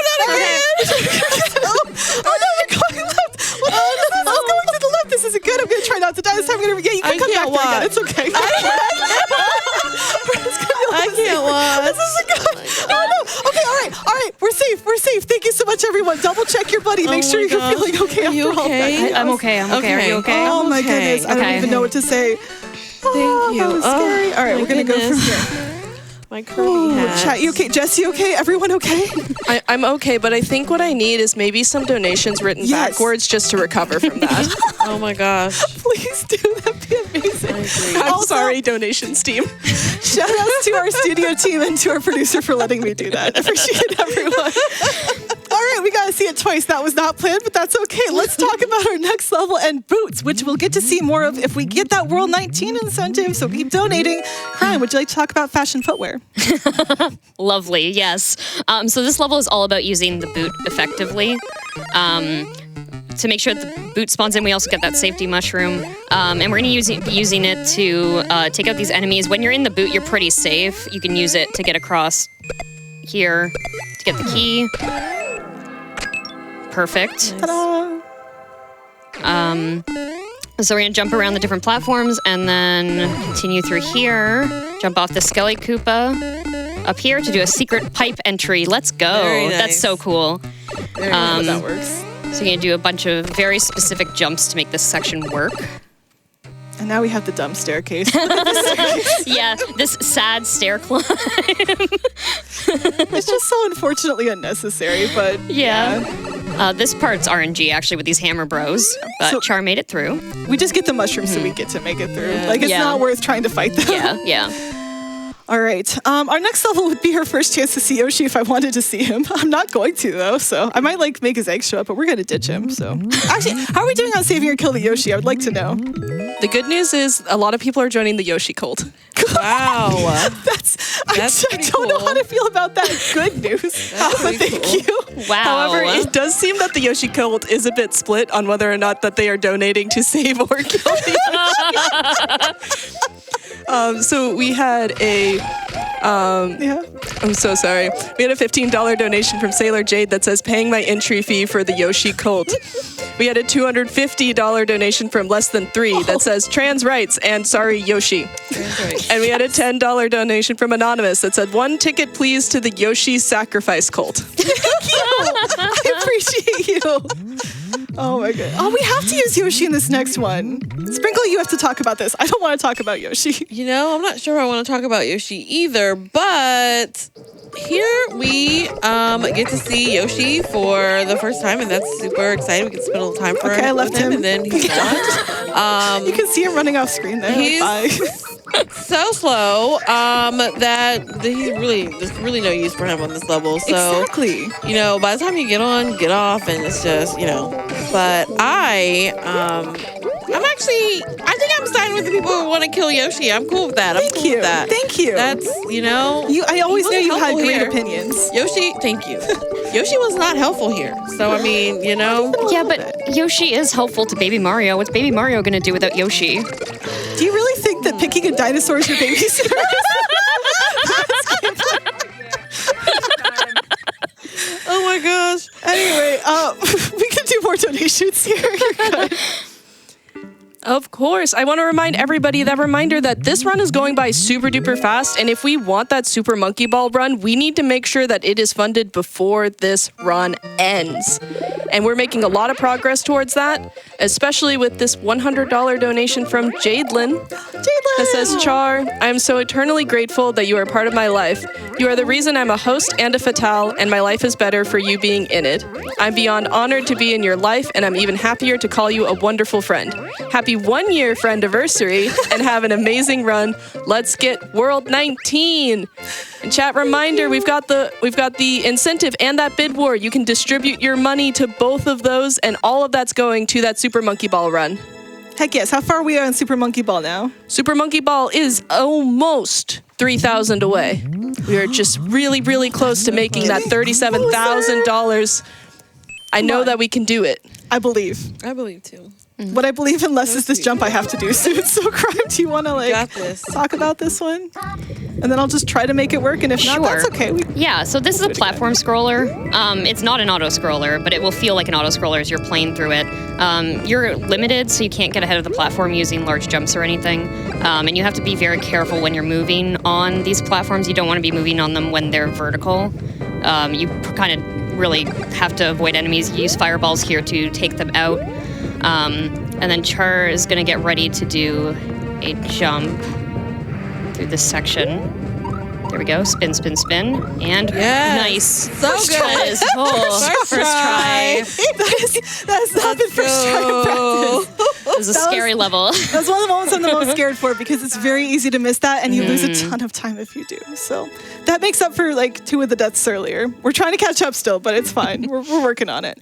Oh no, you're going left. What the heck is this? I'm going to the left. This isn't good. I'm going to try not to die. This time I'm going to... Yeah, you can come back there again. It's okay. I can't watch. This isn't good. Oh no. Okay, all right. We're safe. Thank you so much, everyone. Double check your buddy. Make sure you're feeling okay after all that. I'm okay. Are you okay? Oh my goodness. I don't Okay. even know what to say. Thank you. That was scary. All right, we're going to go from goodness. here. My curly hat. Chat, you okay? Jess, you okay? Everyone okay? I'm okay, but I think what I need is maybe some donations written backwards just to recover from that. Oh my gosh. Please do. That'd be amazing. I agree. I'm Also- sorry, donations team. Shout outs to our studio team and to our producer for letting me do that. Appreciate everyone. All right, we got to see it twice. That was not planned, but that's okay. Let's talk about our next level and boots, which we'll get to see more of if we get that World 19 incentive. So keep donating. Ryan, would you like to talk about fashion footwear? Lovely, yes. So this level is all about using the boot effectively. To make sure that the boot spawns in, we also get that safety mushroom. And we're going to be using it to take out these enemies. When you're in the boot, you're pretty safe. You can use it to get across here to get the key. Perfect. Ta-da! So we're going to jump around the different platforms and then continue through here. Jump off the Skelly Koopa up here to do a secret pipe entry. Let's go. Very nice. That's so cool. There you go. That works. So you're going to do a bunch of very specific jumps to make this section work. And now we have the dumb staircase. Yeah, this sad stair climb. It's just so unfortunately unnecessary, but Yeah. This part's RNG actually with these hammer bros, but So- Char made it through. we just get the mushrooms so we get to make it through. Like, it's Yeah. not worth trying to fight them. Yeah. All right. Our next level would be her first chance to see Yoshi if I wanted to see him. I'm not going to, though, so I might like make his eggs show up, but we're going to ditch him. So actually, how are we doing on saving or kill the Yoshi? I would like to know. The good news is a lot of people are joining the Yoshi cult. Wow. I don't know how to feel about that. Good news. But thank you. Wow. However, it does seem that the Yoshi cult is a bit split on whether or not that they are donating to save or kill the Yoshi. So we had a, I'm so sorry. We had a $15 donation from Sailor Jade that says, paying my entry fee for the Yoshi cult. We had a $250 donation from Less Than 3 that says, trans rights and sorry, Yoshi. And we had a $10 donation from Anonymous that said, 1 ticket please to the Yoshi sacrifice cult. Thank you. I appreciate you. Oh my god. Oh, we have to use Yoshi in this next one. Sprinkle, you have to talk about this. I don't want to talk about Yoshi. You know, I'm not sure I want to talk about Yoshi either, but here we get to see Yoshi for the first time, and that's super exciting. We can spend a little time Okay, I left him. and then he's gone. You can see him running off screen there. He's Bye. so slow there's really no use for him on this level. So Exactly. you know, by the time you get on, get off, and it's just, you know. But I think I'm siding with the people who want to kill Yoshi. I'm cool with that. Thank you. Thank you. That's, you know. I always knew you had great here. opinions. Yoshi, thank you. Yoshi was not helpful here. So, I mean, you know. Yeah, but Yoshi is helpful to Baby Mario. What's Baby Mario going to do without Yoshi? Do you really think that picking a dinosaur is your babysitter? Oh my gosh. Anyway, we can do more donations here. You're good. Of course. I want to remind everybody that this run is going by super duper fast, and if we want that Super Monkey Ball run, we need to make sure that it is funded before this run ends. And we're making a lot of progress towards that, especially with this $100 donation from Jadelyn. That says, Char, I am so eternally grateful that you are part of my life. You are the reason I'm a host and a fatale, and my life is better for you being in it. I'm beyond honored to be in your life, and I'm even happier to call you a wonderful friend. Happy 1 year friendiversary, and have an amazing run. Let's get World 19. And chat reminder, we've got the incentive and that bid war. You can distribute your money to both of those, and all of that's going to that Super Monkey Ball run. Heck yes. How far are we on Super Monkey Ball now? Super Monkey Ball is almost 3,000 away. We are just really, really close to making that $37,000. I know that we can do it. I believe. I believe too. What I believe in less is this jump I have to do soon. So, Crime, do you want to Got this. talk about this one? And then I'll just try to make it work. And if not, that's okay. Yeah, so this is a platform scroller. It's not an auto-scroller, but it will feel like an auto-scroller as you're playing through it. You're limited, so you can't get ahead of the platform using large jumps or anything. And you have to be very careful when you're moving on these platforms. You don't want to be moving on them when they're vertical. You kind of really have to avoid enemies. You use fireballs here to take them out. And then Char is going to get ready to do a jump through this section. There we go. Spin, spin, spin. And nice. So First good. try. First try. That's not the first try of practice. It was a scary level. That's one of the moments I'm the most scared for because it's very easy to miss that and you lose a ton of time if you do. So that makes up for like 2 of the deaths earlier. We're trying to catch up still, but it's fine. We're working on it.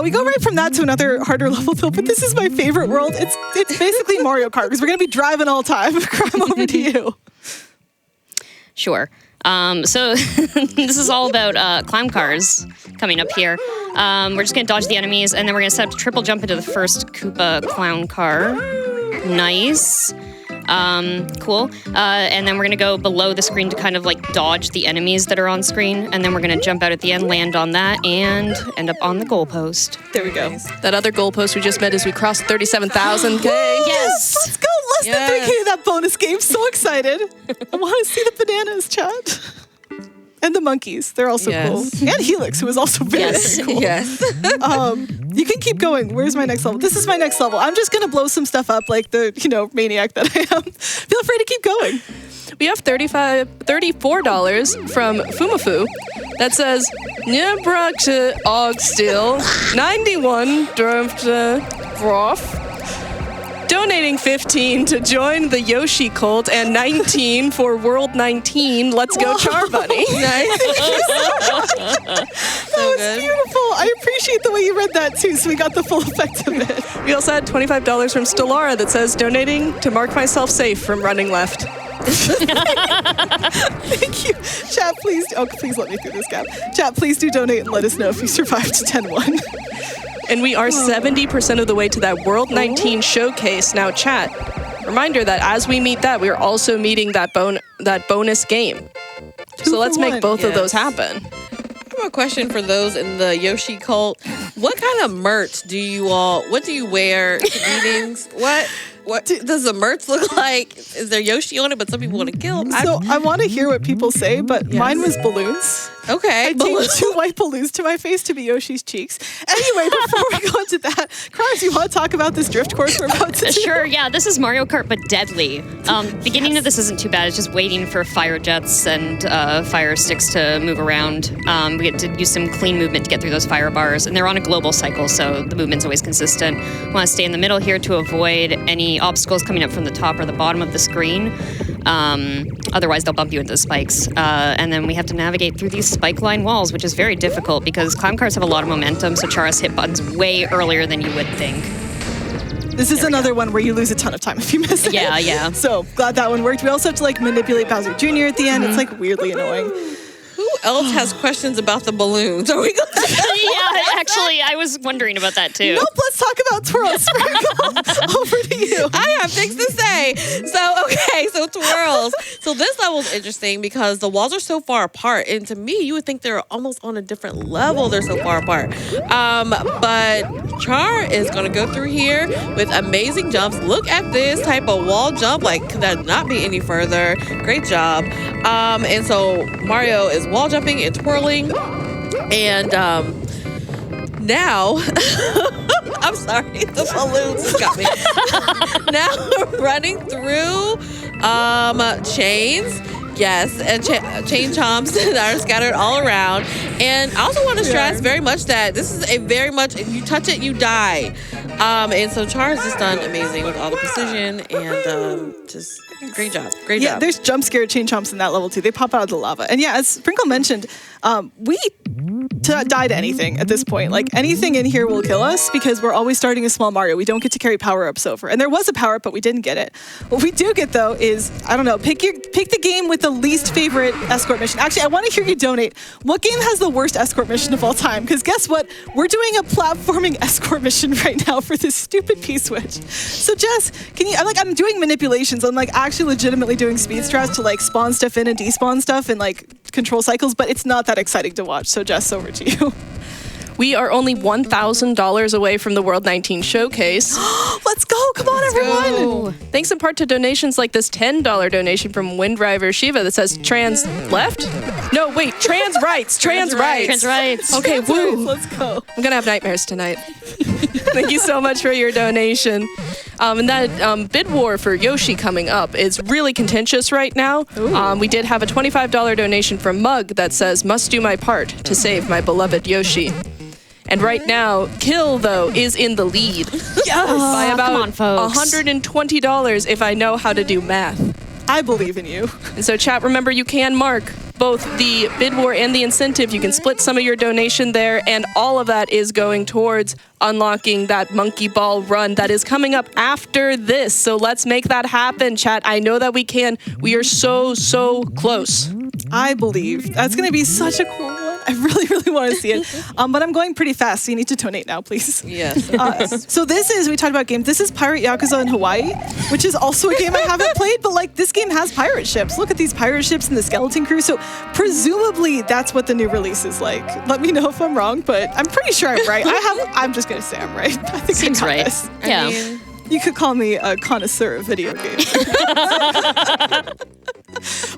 We go right from that to another harder level though, but this is my favorite world. It's basically Mario Kart because we're going to be driving all the time. Crime, over to you. Sure. So this is all about clown cars coming up here. We're just going to dodge the enemies, and then we're going to set up a triple jump into the first Koopa clown car. Nice. Cool. And then we're going to go below the screen to kind of like dodge the enemies that are on screen, and then we're going to jump out at the end, land on that, and end up on the goalpost. There we go. That other goalpost we just met as we crossed 37,000K. Yes! Let's go. Less than 3K to that bonus game. So excited. I want to see the bananas, chat. And the monkeys. They're also cool. And Helix, who is also very cool. Yes. You can keep going. Where's my next level? This is my next level. I'm just going to blow some stuff up like the, maniac that I am. Feel free to keep going. We have $34 from Fumafu that says, Nyebrukte Ogstil 91 Drömte Grof donating 15 to join the Yoshi cult and 19 for World 19. Let's go, Charbunny. Nice. That was beautiful. I appreciate the way you read that too, so we got the full effect of it. We also had $25 from Stellara that says, donating to mark myself safe from running left. Thank you. Chat, please. Please let me through this gap. Chat, please do donate and let us know if you survived 10-1. And we are 70% of the way to that World 19 showcase. Now, chat, reminder that as we meet that, we are also meeting that bonus game. So let's make both of those happen. I have a question for those in the Yoshi cult. What kind of merch do you wear to meetings? What does the merch look like? Is there Yoshi on it, but some people want to kill him? So I want to hear what people say, but mine was balloons. Okay. I taped 2 white balloons to my face to be Yoshi's cheeks. Anyway, before we go into that, Crimes, you want to talk about this drift course we're about to do? Sure, yeah, this is Mario Kart, but deadly. Beginning of this isn't too bad. It's just waiting for fire jets and fire sticks to move around. We get to use some clean movement to get through those fire bars, and they're on a global cycle, so the movement's always consistent. Want to stay in the middle here to avoid any obstacles coming up from the top or the bottom of the screen. Otherwise, they'll bump you into the spikes. And then we have to navigate through these spike line walls, which is very difficult because clown cars have a lot of momentum, so Charas hit buttons way earlier than you would think. This is another one where you lose a ton of time if you miss it. Yeah. So glad that one worked. We also have to manipulate Bowser Jr. at the end. It's weirdly annoying. Who else has questions about the balloons? Are we going Yeah, actually, I was wondering about that too. Nope, let's talk about twirls. Sprinkle, over to you. I have things to say. So twirls. So this level is interesting because the walls are so far apart, and to me, you would think they're almost on a different level. They're so far apart. But Char is going to go through here with amazing jumps. Look at this type of wall jump. Could that not be any further? Great job. And so Mario is wall jumping and twirling, and now I'm sorry, the balloons got me. Now we're running through chains. Yes, and chain chomps that are scattered all around. And I also want to stress very much that this is a very much, if you touch it, you die. And so Char has just done amazing with all the precision and just great job. Great job. Yeah, there's jump scare chain chomps in that level too. They pop out of the lava. And yeah, as Sprinkle mentioned, we die to anything at this point. Anything in here will kill us because we're always starting a small Mario. We don't get to carry power-ups over. And there was a power-up, but we didn't get it. What we do get though is, I don't know, pick the game with the least favorite escort mission. Actually, I want to hear you donate. What game has the worst escort mission of all time? Because guess what? We're doing a platforming escort mission right now for this stupid P-switch. So Jess, can you, I'm doing manipulations. I'm actually legitimately doing speed strats to spawn stuff in and despawn stuff and control cycles, but it's not that exciting to watch. So Jess, over to you. We are only $1,000 away from the World 19 showcase. Let's go. Come on, everyone. Thanks in part to donations like this $10 donation from Windriver Shiva that says trans left? No, wait, trans rights. Trans rights. Trans rights. Okay, woo. Let's go. I'm going to have nightmares tonight. Thank you so much for your donation. And that bid war for Yoshi coming up is really contentious right now. We did have a $25 donation from Mug that says, must do my part to save my beloved Yoshi. And right now, Kill, though, is in the lead. Yes! By about come on, folks. $120 if I know how to do math. I believe in you. And so, chat, remember, you can mark both the bid war and the incentive. You can split some of your donation there, and all of that is going towards unlocking that monkey ball run that is coming up after this. So let's make that happen, chat. I know that we can. We are so, so close. I believe. That's going to be such a cool one. I really, really want to see it. But I'm going pretty fast, so you need to donate now, please. Yes. So this is, we talked about games. This is Pirate Yakuza in Hawaii, which is also a game I haven't played, but this game has pirate ships. Look at these pirate ships and the skeleton crew. So presumably that's what the new release is like. Let me know if I'm wrong, but I'm pretty sure I'm right. I'm just going to say I'm right. I think Seems I got right. this. Yeah. I mean, You could call me a connoisseur of video games.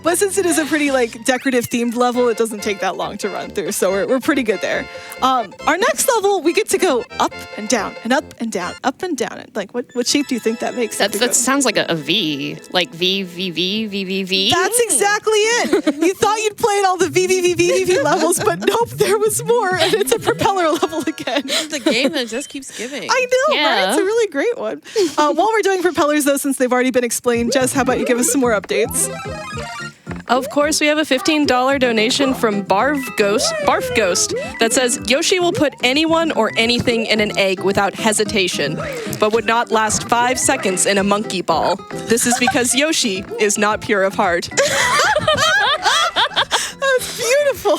But since it is a pretty like decorative themed level, it doesn't take that long to run through. So we're pretty good there. Our next level, we get to go up and down and up and down, up and down. Like what shape do you think that makes? That sounds like a V, like V, V, V, V, V, V. That's exactly it. You thought you'd played all the V levels, but nope, there was more, and it's a propeller level again. It's a game that just keeps giving. I know, Yeah. right? It's a really great one. While we're doing propellers, though, since they've already been explained, Jess, how about you give us some more updates? Of course, we have a $15 donation from Barf Ghost that says Yoshi will put anyone or anything in an egg without hesitation, but would not last 5 seconds in a monkey ball. This is because Yoshi is not pure of heart. That's beautiful.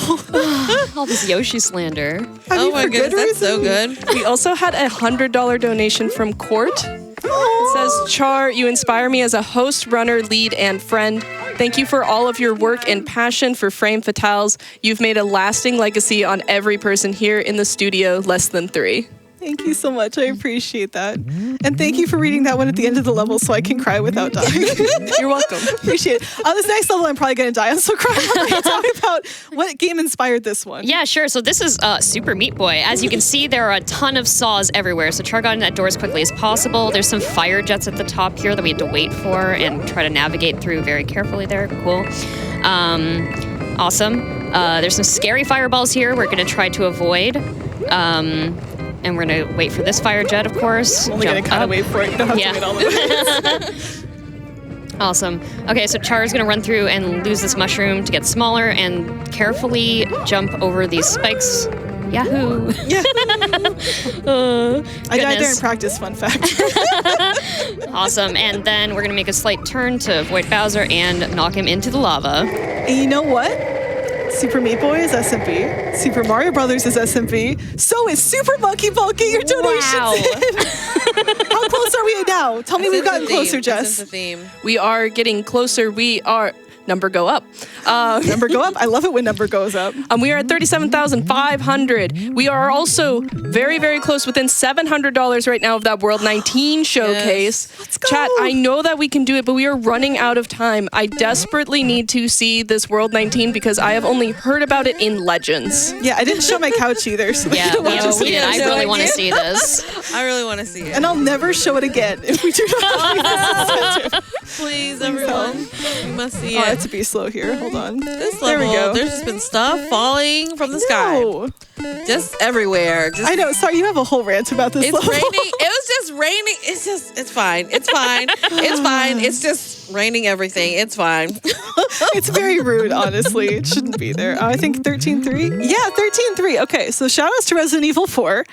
All this Yoshi slander. Oh my goodness, that's so good. We also had a $100 donation from Court. It says, Char, you inspire me as a host, runner, lead, and friend. Thank you for all of your work and passion for Frame Fatales. You've made a lasting legacy on every person here in the studio, less than 3. Thank you so much. I appreciate that. And thank you for reading that one at the end of the level so I can cry without dying. You're welcome. Appreciate it. On this next level, I'm probably going to die. I'm so crying. I'm going to talk about what game inspired this one. Yeah, sure. So this is Super Meat Boy. As you can see, there are a ton of saws everywhere. So Char got in that door as quickly as possible. There's some fire jets at the top here that we had to wait for and try to navigate through very carefully there. Cool. Awesome. There's some scary fireballs here we're going to try to avoid. And we're going to wait for this fire jet, of course. I'm only going to kind of wait for it. You don't have to wait all the way. Awesome. Okay, so Char is going to run through and lose this mushroom to get smaller and carefully jump over these spikes. Yahoo! Yeah. I died there in practice, fun fact. Awesome. And then we're going to make a slight turn to avoid Bowser and knock him into the lava. And you know what? Super Meat Boy is SMP. Super Mario Brothers is SMP. So is Super Monkey Ball. Get your donations in. How close are we now? Tell me we've gotten closer, Jess. We are getting closer. We are... Number go up. Number go up. I love it when number goes up. We are at 37,500. We are also very, very close, within $700 right now of that World 19 showcase. Yes. Let's go. Chat, I know that we can do it, but we are running out of time. I desperately need to see this World 19 because I have only heard about it in Legends. Yeah, I didn't show my couch either. So Yeah, we need to see it. I really want to see this. I really want to see it. And I'll never show it again if we do not. Please, everyone. We must see Oh, I have it. to be slow here. Hold on. This There level, we go. there's just been stuff falling from the sky. No. Just everywhere. Just, I know. Sorry, you have a whole rant about this it's level. raining. It was just raining. It's fine. It's fine. It's fine. It's just raining everything. It's fine. It's very rude, honestly. It shouldn't be there. I think 13.3. Yeah, 13.3. Okay, so shout outs to Resident Evil 4,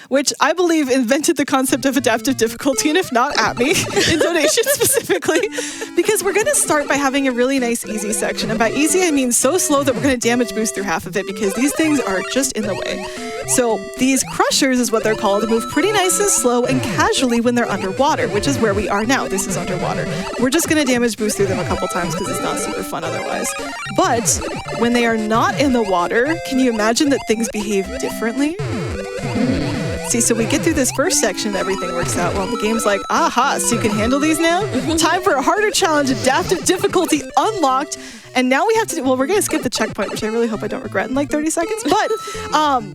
which I believe invented the concept of adaptive difficulty, and if not, at me, in donation specifically, because we're going to start by having a really nice easy section. And by easy, I mean so slow that we're going to damage boost through half of it, because these things are just in the way. So these crushers is what they're called, move pretty nice and slow and casually when they're underwater, which is where we are now. This is underwater. We're just going to damage boost through them a couple times because it's not super fun otherwise. But when they are not in the water, can you imagine that things behave differently? See, so we get through this first section and everything works out. Well, the game's like, aha, so you can handle these now? Time for a harder challenge, adaptive difficulty unlocked. And now we have to do, well, we're going to skip the checkpoint, which I really hope I don't regret in like 30 seconds. But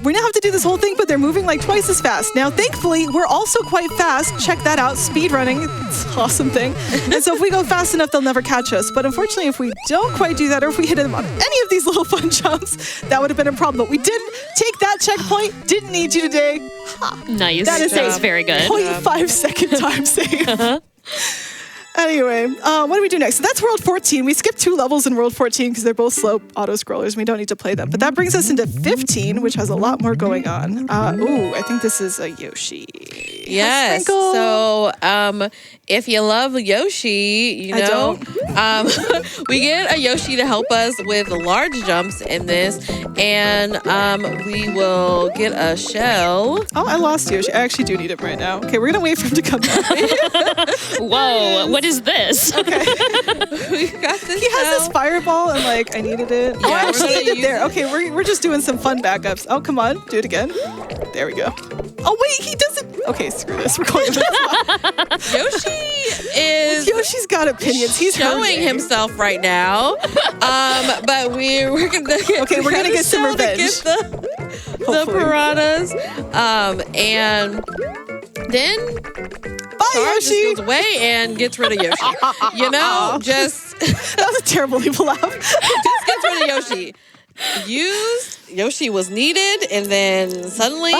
we now have to do this whole thing, but they're moving like twice as fast. Now, thankfully, we're also quite fast. Check that out, speed running. It's an awesome thing. And so if we go fast enough, they'll never catch us. But unfortunately, if we don't quite do that, or if we hit them on any of these little fun jumps, that would have been a problem. But we didn't take that checkpoint. Didn't need you today. Ha. Nice. That is That's very good. 0.5 second time save. Anyway, what do we do next? So that's World 14. We skipped 2 levels in World 14 because they're both slow auto-scrollers and we don't need to play them. But that brings us into 15, which has a lot more going on. Ooh, I think this is a Yoshi. Yes. Sprinkle. So, if you love Yoshi, you know, we get a Yoshi to help us with large jumps in this, and we will get a shell. Oh, I lost Yoshi. I actually do need him right now. Okay, we're gonna wait for him to come back. Whoa, what is this? Okay. We got this. He has this fireball and like I needed it. Oh, I we're actually gonna needed it use there. it. Okay, we're just doing some fun backups. Oh, come on, do it again. There we go. Oh wait, he doesn't. Okay, screw this. We're going to this one. Yoshi's got opinions. He's showing himself right now. But we're gonna get some revenge. The piranhas. And then Charles just goes away and gets rid of Yoshi. You know, just that was a terrible evil laugh. Just gets rid of Yoshi. Yoshi was needed, and then suddenly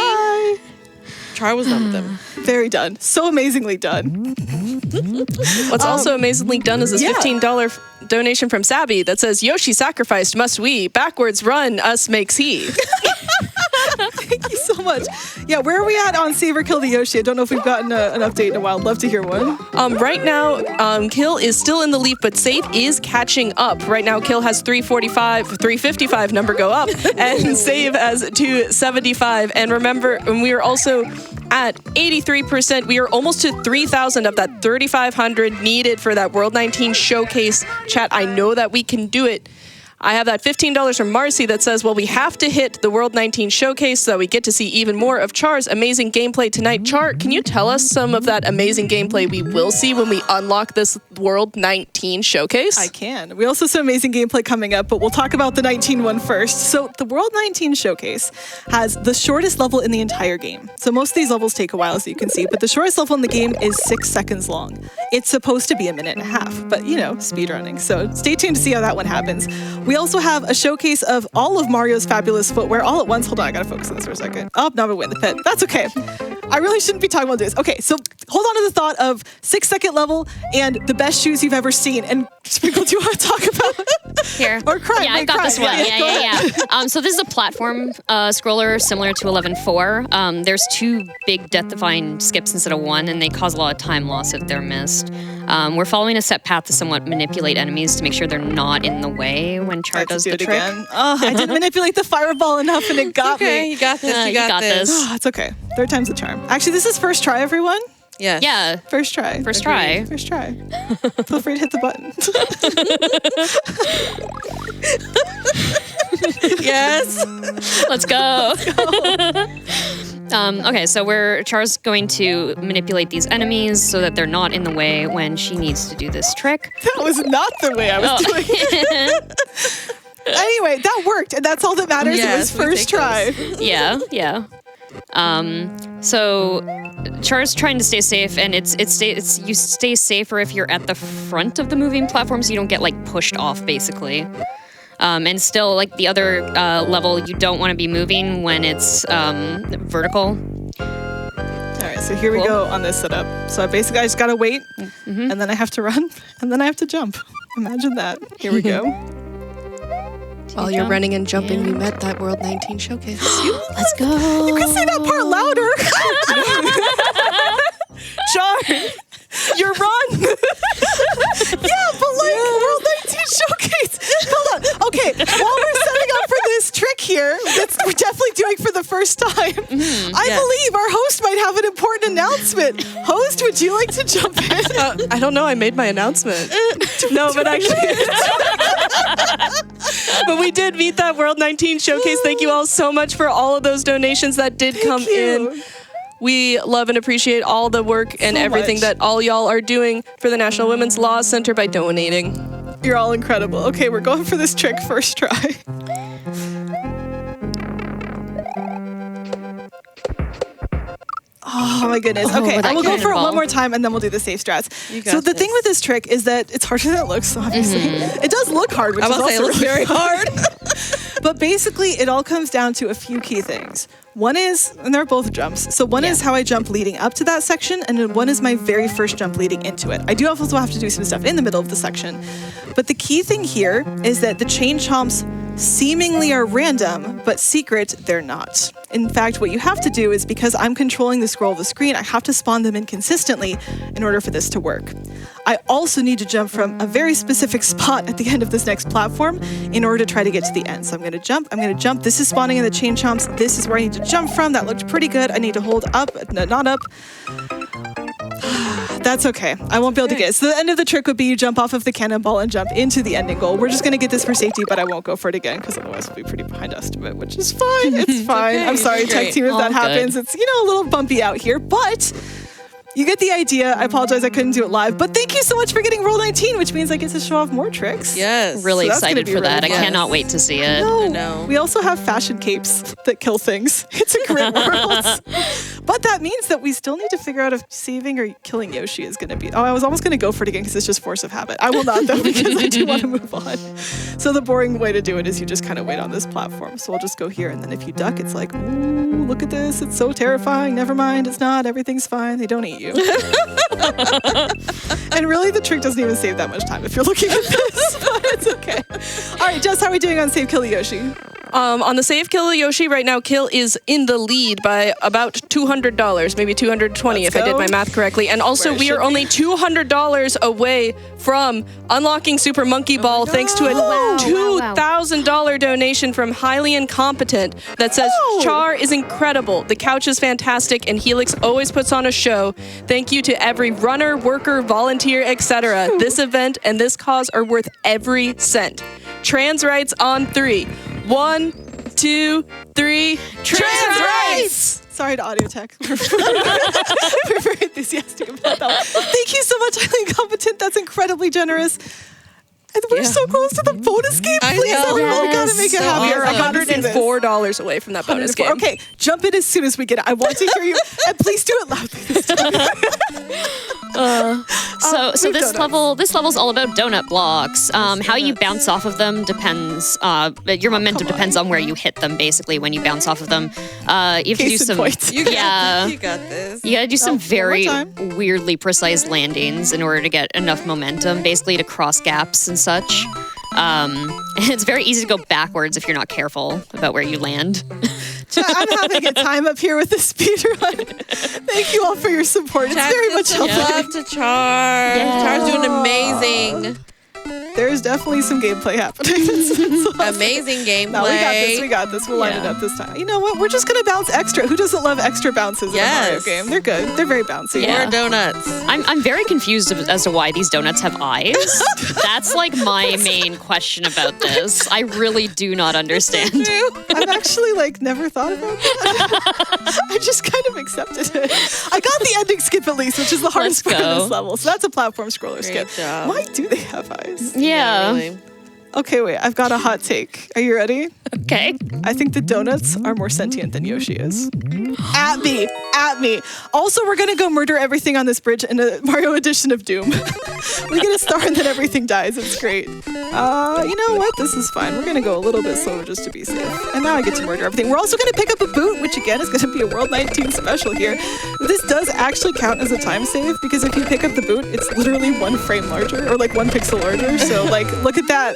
Char was done with him. Very done. So amazingly done. What's also amazingly done is this $15 donation from Sabby that says, Yoshi sacrificed, must we? Backwards run, us makes he. Thank you so much. Yeah, where are we at on Save or Kill the Yoshi? I don't know if we've gotten an update in a while. Love to hear one. Right now, Kill is still in the lead, but Save is catching up. Right now, Kill has 355, number go up, and Save has 275. And remember, we are also at 83%. We are almost to 3,000 of that 3,500 needed for that World 19 showcase. Chat, I know that we can do it. I have that $15 from Marcy that says, well, we have to hit the World 19 showcase so that we get to see even more of Char's amazing gameplay tonight. Char, can you tell us some of that amazing gameplay we will see when we unlock this World 19 showcase? I can. We also have some amazing gameplay coming up, but we'll talk about the 19 one first. So the World 19 showcase has the shortest level in the entire game. So most of these levels take a while, as you can see, but the shortest level in the game is 6 seconds long. It's supposed to be 1.5 minutes, but you know, speedrunning. So stay tuned to see how that one happens. We also have a showcase of all of Mario's fabulous footwear all at once. Hold on, I gotta focus on this for a second. Oh, now we win the pit. That's okay. I really shouldn't be talking about this. Okay, so hold on to the thought of 6-second level and the best shoes you've ever seen. And Sprinkle, do you want to talk about here? Or cry? Yeah, I've got this one. Yeah. So this is a platform scroller similar to 11.4. There's 2 big death-defying skips instead of 1, and they cause a lot of time loss if they're missed. We're following a set path to somewhat manipulate enemies to make sure they're not in the way when Char does the trick. Again. Oh, I didn't manipulate the fireball enough and it got me. You got this. You got this. Oh, it's okay. 3rd time's the charm. Actually, this is first try, everyone. Yes. Yeah. First try. First try. First try. Feel free to hit the button. Yes. Let's go. Okay, so Char's going to manipulate these enemies so that they're not in the way when she needs to do this trick. That was not the way I was doing it. Anyway, that worked, and that's all that matters. Yes, it was first try. Yeah. So Char's trying to stay safe, and you stay safer if you're at the front of the moving platform, so you don't get like pushed off, basically. And still, like the other level, you don't want to be moving when it's vertical. All right, so here we go on this setup. So I just gotta wait, and then I have to run, and then I have to jump. Imagine that. Here we go. While you're running and jumping, we met that World 19 showcase. Let's go. You can say that part louder. Char, you're run. Yeah, but like World 19 showcase. Hold on. Okay, while we're setting up for this trick here, that we're definitely doing for the first time, I believe our host might have an important announcement. Host, would you like to jump in? I don't know. I made my announcement. No, but actually... But we did meet that World 19 showcase. Thank you all so much for all of those donations that did come in. We love and appreciate all the work and everything that all y'all are doing for the National Women's Law Center by donating. You're all incredible. Okay, we're going for this trick first try. Oh my goodness. Okay, I will go for it one more time and then we'll do the safe strats. So the thing with this trick is that it's harder than it looks, obviously. It does look hard, which is also really very hard. But basically, it all comes down to a few key things. One is, and they're both jumps. So one is how I jump leading up to that section, and then one is my very first jump leading into it. I do also have to do some stuff in the middle of the section. But the key thing here is that the chain chomps seemingly are random, but secret, they're not. In fact, what you have to do is, because I'm controlling the scroll of the screen, I have to spawn them in consistently in order for this to work. I also need to jump from a very specific spot at the end of this next platform in order to try to get to the end. So I'm gonna jump. This is spawning in the chain chomps. This is where I need to jump from. That looked pretty good. I need to hold up, not up. That's okay. I won't be able to get it. So the end of the trick would be you jump off of the cannonball and jump into the ending goal. We're just going to get this for safety, but I won't go for it again because otherwise we'll be pretty behind estimate, which is fine. It's fine. Okay, I'm sorry, it's tech great. team, if that All happens. good. It's, a little bumpy out here, but you get the idea. I apologize I couldn't do it live, but thank you so much for getting roll 19, which means I get to show off more tricks. Yes. Really So that's gonna excited be for really that. I fun. cannot wait to see it. No, I know. we also have fashion capes that kill things. It's a great world. But that means that we still need to figure out if saving or killing Yoshi is going to be... Oh, I was almost going to go for it again because it's just force of habit. I will not, though, because I do want to move on. So the boring way to do it is you just kind of wait on this platform. So I'll just go here, and then if you duck, it's like, ooh, look at this. It's so terrifying. Never mind. It's not. Everything's fine. They don't eat you. And really, the trick doesn't even save that much time if you're looking at this, but it's okay. All right, Jess, how are we doing on Save Kill Yoshi? On the save Kill Yoshi right now, Kill is in the lead by about $200, maybe $220 if I did my math correctly. And also, Where it we are should only $200 away from unlocking Super Monkey Ball thanks to a wow. $2,000 donation from Highly Incompetent that says, Char is incredible, the couch is fantastic, and Helix always puts on a show. Thank you to every runner, worker, volunteer, etc. This event and this cause are worth every cent. Trans rights on 3. 1, 2, 3. Trans rights! Sorry to audio tech. We're very enthusiastic about that one. Thank you so much, Highly Incompetent. That's incredibly generous. And we're so close to the bonus game. I Please, know. everyone, gotta make it So happen. We are I gotta see this. $104 away from that bonus game. Okay, jump in as soon as we get it. I want to hear you, and please do it loudly this time. So we've this done level's all about donut blocks. How you bounce off of them depends. Your momentum depends on where you hit them. Basically, when you bounce off of them, you have to do Case in some. point. You got, Yeah. you got this. You gotta do some one very more time. weirdly precise landings in order to get enough momentum, basically to cross gaps and such. And it's very easy to go backwards if you're not careful about where you land. I'm having a time up here with the speedrun. Thank you all for your support. It's very much helping. love to Char. Yeah. Char's doing amazing. There's definitely some gameplay happening. It's awesome. Amazing gameplay. No, we got this. We'll line it up this time. You know what? We're just gonna bounce extra. Who doesn't love extra bounces in a Mario Yes. game? They're good. They're very bouncy. Yeah. More donuts. I'm very confused as to why these donuts have eyes. That's like my main question about this. I really do not understand. I've actually never thought about that. I just kind of accepted it. I got the ending skip at least, which is the hardest Let's part of go. this level. So that's a platform scroller Great skip. job. Why do they have eyes? Yeah. Really. Okay, wait. I've got a hot take. Are you ready? Okay. I think the donuts are more sentient than Yoshi is. At me. Also, we're gonna go murder everything on this bridge in a Mario edition of Doom. We get a star and then everything dies. It's great. You know what? This is fine. We're gonna go a little bit slower just to be safe. And now I get to murder everything. We're also gonna pick up a boot, which again is gonna be a World 19 special here. This does actually count as a time save because if you pick up the boot, it's literally 1 frame larger or 1 pixel larger. So look at that.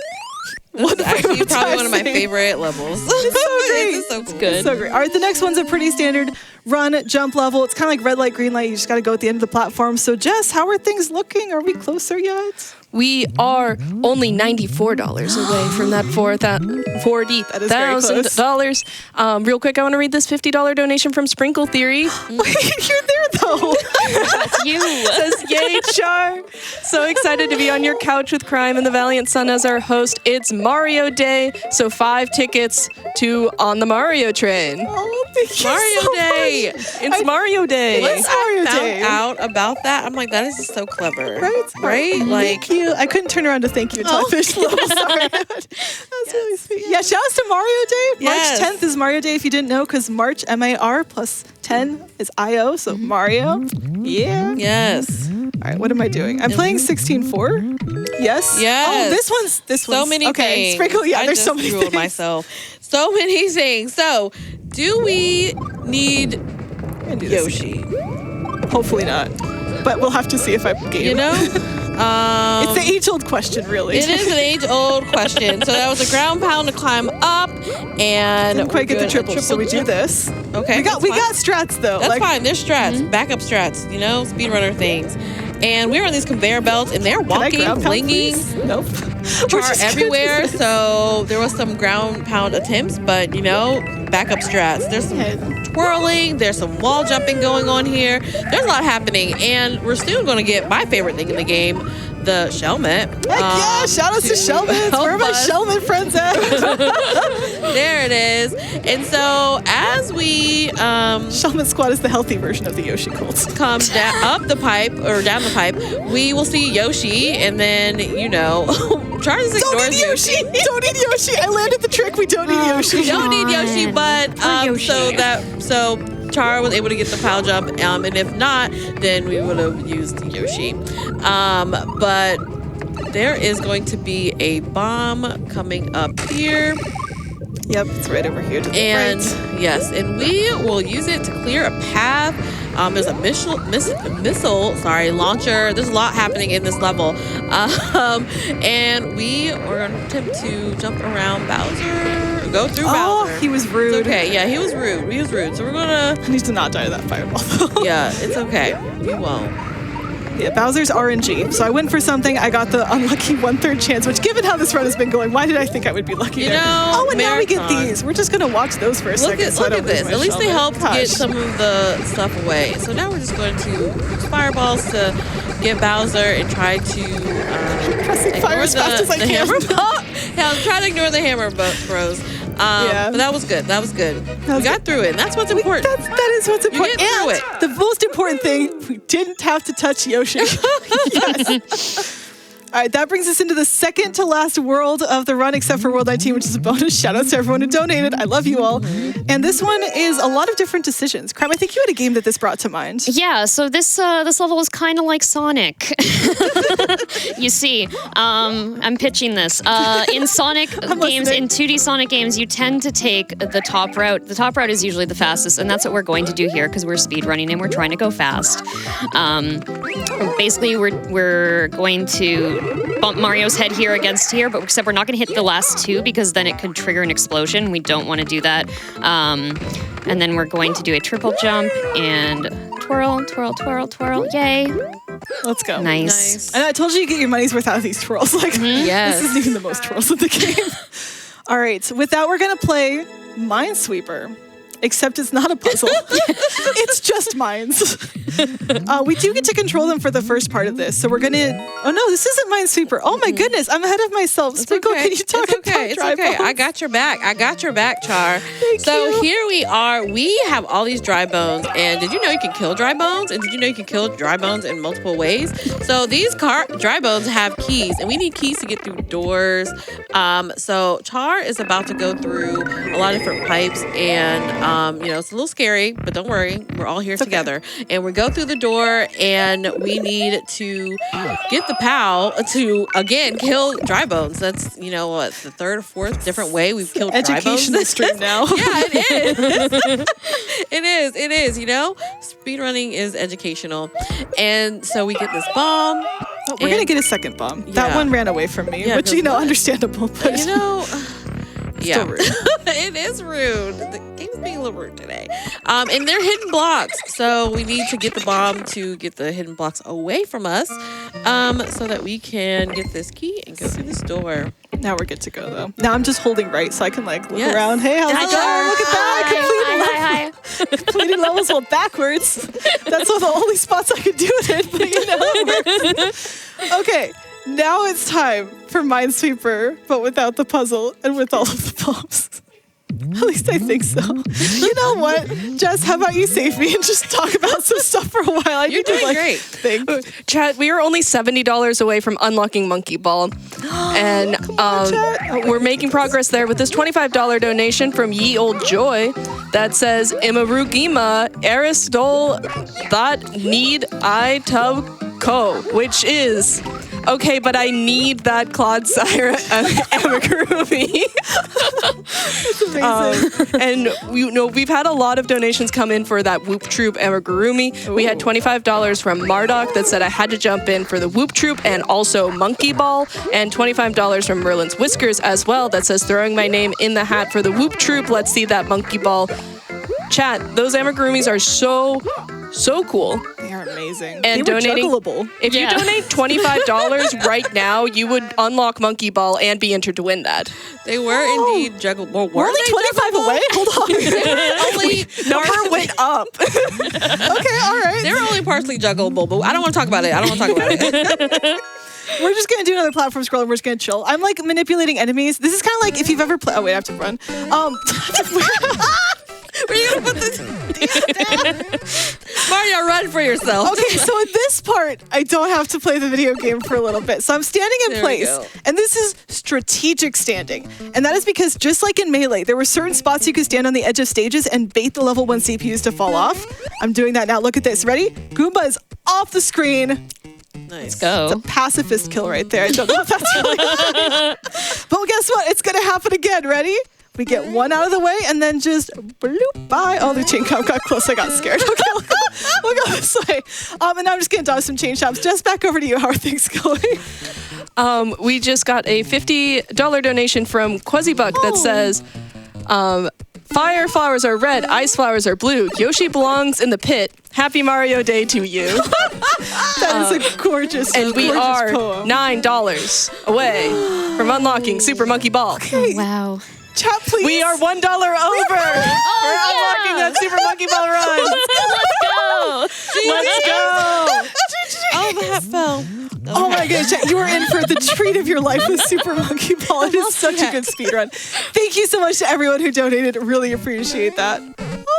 This is actually probably one of my save. favorite levels. It's so great. This is so cool. Good. So great. All right, the next one's a pretty standard run, jump level. It's kind of like red light, green light. You just got to go at the end of the platform. So, Jess, how are things looking? Are we closer yet? We are only $94 away from that $40,000. Real quick, I want to read this $50 donation from Sprinkle Theory. Wait, you're there though. That's you. Says, yay, Char! So excited to be on your couch with Crime and the Valiant Sun as our host. It's Mario Day, so 5 tickets to On the Mario Train. Oh, thank you Mario so Day. much. It's Mario Day. It's Mario found Day. out about that, I'm like, that is just so clever. Right? Like, Thank you. I couldn't turn around to thank you until I finished the level. Sorry. That's really sweet. Yeah, shout out to Mario Day. Yes. March 10th is Mario Day if you didn't know, because March, MAR, plus 10 is IO, so Mario. Yeah. yes. All right, what am I doing? I'm playing 16-4. Yes. Yes. Oh, this So one's many okay. things. Sprinkle. Yeah, I there's just so many ruled things. myself. So many things. So, do we need I'm gonna do this Yoshi? again. Hopefully not, but we'll have to see if I game. You know? It's the age-old question, really. It is an age-old question. So that was a ground pound to climb up, and Didn't quite we're get the doing a triple, so we do jump. this. Okay, We got that's fine. strats though. That's fine. There's strats, backup strats, speedrunner things. And we were on these conveyor belts, and they're Can I walking, ground pound, flinging please? Nope. We're char just gonna do everywhere. this. So there was some ground pound attempts, but backup strats. There's some twirling. There's some wall jumping going on here. There's a lot happening, and we're still going to get my favorite thing in the game, the Shellmet. Heck yeah, shout out to Shellmet. Where are my Shellmet friends at? There it is. And so as we Shellmet Squad is the healthy version of the Yoshi Colts. come up the pipe or down the pipe, we will see Yoshi, and then Char just Don't ignores need Yoshi. Don't need Yoshi. I landed the trick. We don't need Yoshi. We don't need Yoshi, but so Char was able to get the pile jump, and if not, then we would have used Yoshi. But there is going to be a bomb coming up here. Yep, it's right over here to the right. Yes, and we will use it to clear a path. There's a missile launcher. There's a lot happening in this level. And we are going to attempt to jump around Bowser, go through Bowser. Oh, he was rude. It's okay, yeah, he was rude. So we're going to... I need to not die to that fireball, though. Yeah, it's okay. We won't. Yeah, Bowser's RNG. So I went for something. I got the unlucky 1/3 chance, which given how this run has been going, why did I think I would be lucky there? And now we get these. We're just going to watch those for a second. Look at this. At least they helped get some of the stuff away. So now we're just going to use fireballs to get Bowser and try to pressing fire as fast as I can. Yeah, I'm trying to ignore the hammer bros. But that was good. We got through it, and that's what's important. That is what's important. You get through it. The most important thing, we didn't have to touch Yoshi. Yes. All right, that brings us into the second to last world of the run, except for World 19, which is a bonus. Shout out to everyone who donated. I love you all. And this one is a lot of different decisions. Crime, I think you had a game that this brought to mind. Yeah, so this level is kind of like Sonic. You see, I'm pitching this. In Sonic games, in 2D Sonic games, you tend to take the top route. The top route is usually the fastest, and that's what we're going to do here because we're speedrunning and we're trying to go fast. Basically, we're going to bump Mario's head here against here, but except we're not going to hit the last two because then it could trigger an explosion. We don't want to do that. And then we're going to do a triple jump and twirl, twirl, twirl, twirl. Yay. Let's go. Nice. And I told you get your money's worth out of these twirls. Yes. This isn't even the most twirls in the game. All right, so with that, we're going to play Minesweeper. Except it's not a puzzle. It's just mines. We do get to control them for the first part of this. So we're going to... Oh, no, this isn't Minesweeper. Oh, my goodness. I'm ahead of myself. Sprinkle, can you talk about dry bones? I got your back, Char. Thank you. Here we are. We have all these dry bones. And did you know you can kill dry bones? And did you know you can kill dry bones in multiple ways? So these dry bones have keys. And we need keys to get through doors. So Char is about to go through a lot of different pipes. And... it's a little scary, but don't worry. We're all here together. And we go through the door, and we need to get the POW to, again, kill dry bones. That's, the third or fourth different way we've killed dry bones. Educational stream now. Yeah, it is. It is, Speedrunning is educational. And so we get this bomb. Oh, we're going to get a second bomb. Yeah. That one ran away from me, which, understandable. But, yeah. Still rude. It is rude. The game's being a little rude today. And they're hidden blocks. So we need to get the bomb to get the hidden blocks away from us so that we can get this key and go through this door. Now we're good to go, though. Now I'm just holding right so I can look around. Hey, how's it going? Look at that. Hi. Completing levels while backwards. That's one of the only spots I could do it in, but it works. Okay. Now it's time for Minesweeper, but without the puzzle and with all of the bombs. At least I think so. You know what? Jess, how about you save me and just talk about some stuff for a while? You're doing great. Chad, we are only $70 away from unlocking Monkey Ball. And we're making progress there with this $25 donation from Ye Old Joy that says, Imarugima Aristol That Need I Tub Co, which is... Okay, but I need that Claude Sire amigurumi. That's amazing. And we've had a lot of donations come in for that Whoop Troop amigurumi. Ooh. We had $25 from Marduk that said I had to jump in for the Whoop Troop and also Monkey Ball, and $25 from Merlin's Whiskers as well that says throwing my name in the hat for the Whoop Troop. Let's see that Monkey Ball. Chat, those amigurumis are so cool. They are amazing. And they were donating. juggleable. If you donate $25 right now, you would unlock Monkey Ball and be entered to win that. They were indeed juggleable. We're only 25 away? Hold on. Only Number went up. Okay, all right. they were only partially juggleable, but I don't want to talk about it. We're just going to do another platform scroll and we're just going to chill. I'm like manipulating enemies. This is kind of like if you've ever played. Oh, wait, I have to run. Where are you going to put this? Mario, run for yourself. Okay, so in this part, I don't have to play the video game for a little bit. So I'm standing in There we place. go. And this is strategic standing. And that is because just like in Melee, there were certain spots you could stand on the edge of stages and bait the level 1 CPUs to fall off. I'm doing that now. Look at this. Ready? Goomba is off the screen. Nice. Go. It's a pacifist kill right there. I don't know if that's really But guess what? It's going to happen again. Ready? We get one out of the way and then just bloop by. Oh, the chain comp got close. I got scared. Okay, we'll go this way. And now I'm just going to dodge some chain shops. Just back over to you. How are things going? We just got a $50 donation from Quasibuck that says, fire flowers are red, ice flowers are blue. Yoshi belongs in the pit. Happy Mario Day to you. That is a gorgeous And we gorgeous are poem. $9 away from unlocking Super Monkey Ball. Wow. Chat, please. We are $1 over. We're unlocking that Super Monkey Ball run. Let's go. Oh, that fell. Oh my goodness, Chat, you are in for the treat of your life with Super Monkey Ball. It is such a good speedrun. Thank you so much to everyone who donated. Really appreciate that.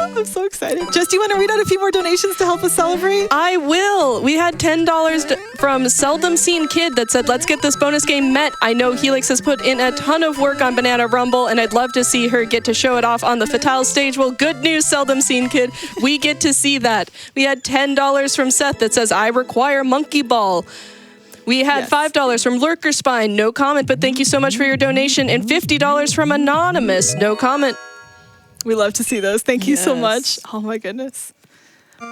Oh, I'm so excited. Jess, do you want to read out a few more donations to help us celebrate? I will. We had $10 from Seldom Seen Kid that said, let's get this bonus game met. I know Helix has put in a ton of work on Banana Rumble, and I'd love to see her get to show it off on the Fatale stage. Well, good news, Seldom Seen Kid. We get to see that. We had $10 from Seth that says, I require Monkey Ball. We had $5 from Lurker Spine, no comment, but thank you so much for your donation, and $50 from Anonymous, no comment. We love to see those. Thank you so Yes. much. Oh my goodness.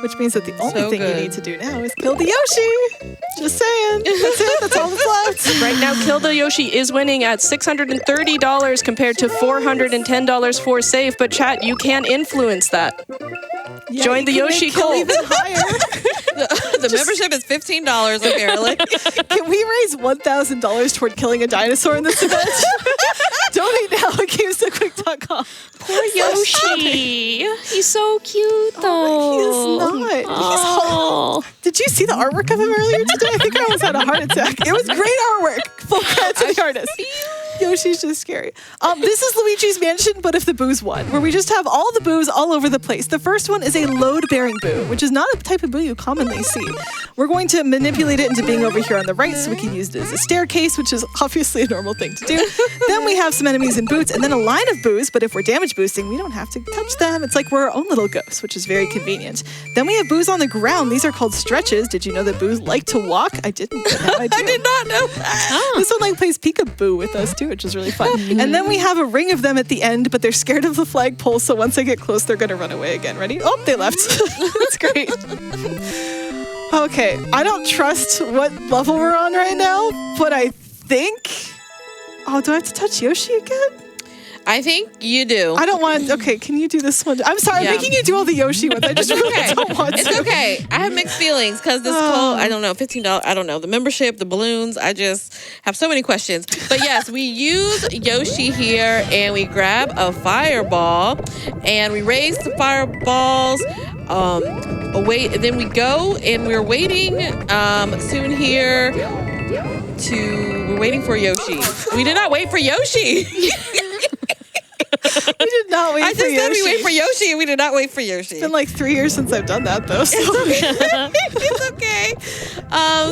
Which means that the only So thing good. you need to do now is kill the Yoshi. Just saying. That's it. That's all that's left. Right now, Kill the Yoshi is winning at $630 compared to $410 for safe, but chat, you can influence that. Yeah, Join the you can Yoshi make kill cult. even higher. The membership is $15, apparently. Can we raise $1,000 toward killing a dinosaur in this event? Donate now at GamesToQuick.com. Poor Yoshi. He's so cute, He though. is not. Oh. Did you see the artwork of him earlier today? I think I almost had a heart attack. It was great artwork. Full credit to the artist. Yoshi's just scary. This is Luigi's Mansion, but if the Boos won, where we just have all the Boos all over the place. The first one is a load-bearing Boo, which is not a type of Boo you commonly see. We're going to manipulate it into being over here on the right so we can use it as a staircase, which is obviously a normal thing to do. Then we have some enemies in boots, and then a line of Boos, but if we're damage boosting, we don't have to touch them. It's like we're our own little ghosts, which is very convenient. Then we have Boos on the ground. These are called stretches. Did you know that Boos like to walk? I didn't, but now I do. I did not know that. This one like plays peekaboo with us too, which is really fun. And then we have a ring of them at the end, but they're scared of the flagpole, so once they get close, they're gonna run away again. Ready? Oh, they left. That's great. Okay, I don't trust what level we're on right now, but I think... Oh, do I have to touch Yoshi again? I think you do. I don't want... Okay, can you do this one? I'm sorry, Yeah. I'm making you do all the Yoshi ones. I just really Okay. don't want to. It's okay. I have mixed feelings because this whole, I don't know, $15, I don't know, the membership, the balloons, I just have so many questions. But yes, we use Yoshi here and we grab a fireball and we raise the fireballs away. And then we go and we're waiting soon here we're waiting for Yoshi. We did not wait for Yoshi. We did not wait I for just Yoshi. said we wait for Yoshi and we did not wait for Yoshi. It's been like 3 years since I've done that, though. So It's okay.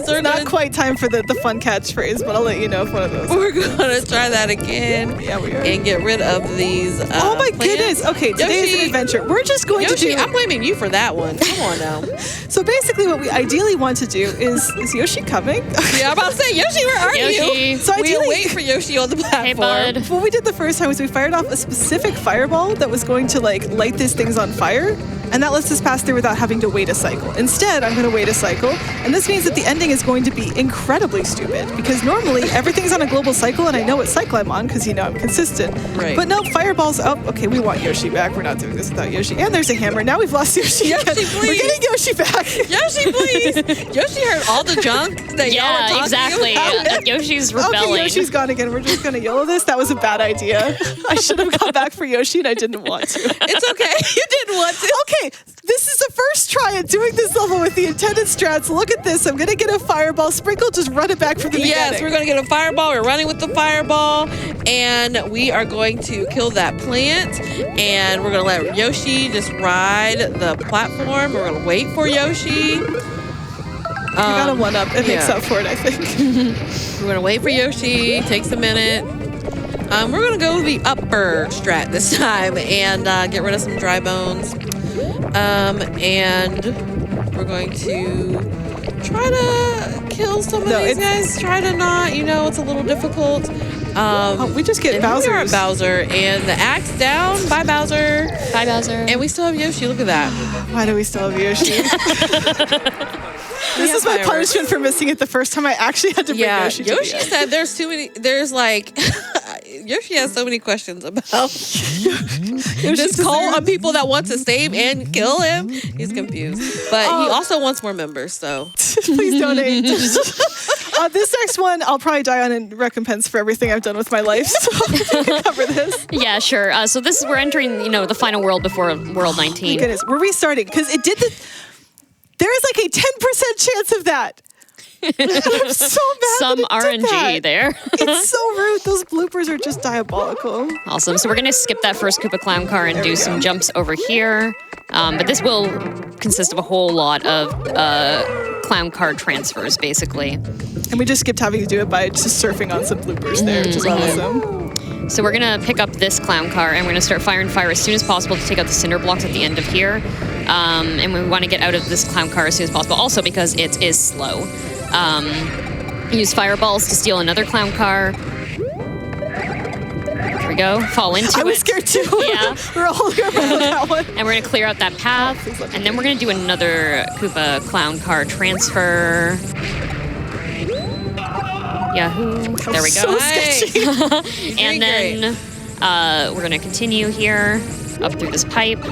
So we're not quite time for the fun catchphrase, but I'll let you know if one of those. We're gonna try that again. Yeah, we are. And get rid of these. Oh my plants. goodness. Okay, today is an Yoshi- adventure. We're just going to Yoshi, do... I'm blaming you for that one. Come on now. So basically what we ideally want to do is Yoshi coming? Yeah, I'm about to say, Yoshi, where are you? Yoshi. So We ideally, wait for Yoshi on the platform. Hey, bud. what we did the first time was we fired off a specific fireball that was going to like light these things on fire. and that lets us pass through without having to wait a cycle. Instead, I'm going to wait a cycle, and this means that the ending is going to be incredibly stupid, because normally everything's on a global cycle, and I know what cycle I'm on, because I'm consistent. Right. But no, Fireball's up. Okay, we want Yoshi back. We're not doing this without Yoshi. And there's a hammer. Now we've lost Yoshi. Yoshi, again. please. We're getting Yoshi back. Yoshi, please. Yoshi heard all the junk that y'all were talking exactly. about. Yoshi's rebelling. Okay, Yoshi's gone again. We're just going to YOLO this. That was a bad idea. I should have gone back for Yoshi, and I didn't want to. It's okay. You didn't want to. Okay, this is the first try at doing this level with the intended strats. Look at this. I'm going to get a fireball. Sprinkle, just run it back from the beginning. Yes, we're going to get a fireball. We're running with the fireball. And we are going to kill that plant. And we're going to let Yoshi just ride the platform. We're going to wait for Yoshi. You got a one-up. It makes up for it, I think. We're going to wait for Yoshi. Takes a minute. We're going to go the upper strat this time and get rid of some dry bones. And we're going to try to kill some of these guys. Try to not, it's a little difficult. We just get Bowser. We are at Bowser. And the axe down. Bye, Bowser. Bye, Bowser. And we still have Yoshi. Look at that. Why do we still have Yoshi? This is my punishment for missing it the first time I actually had to bring Yoshi to Yoshi the end. said there's too many, Yoshi has so many questions about this cult of people that want to save and kill him. He's confused. But he also wants more members, so. Please donate. This next one, I'll probably die on in recompense for everything I've done with my life, so we can cover this. Yeah, sure. So we're entering, the final world before World 19. My goodness, we're restarting, because it did there is like a 10% chance of that. I'm so mad Some that it did RNG that. there. It's so rude. Those bloopers are just diabolical. Awesome. So we're going to skip that first Koopa Clown car and do some jumps over here. But this will consist of a whole lot of clown car transfers, basically. And we just skipped having to do it by just surfing on some bloopers there, which is awesome. So we're going to pick up this clown car and we're going to start fire as soon as possible to take out the cinder blocks at the end of here. And we want to get out of this clown car as soon as possible, also because it is slow. Use fireballs to steal another clown car. Here we go. Fall into it. I was scared too. Yeah. We're all holding our breath on that one. And we're going to clear out that path. And then we're going to do another Koopa clown car transfer. Yahoo. There we go. So sketchy. And then we're going to continue here up through this pipe.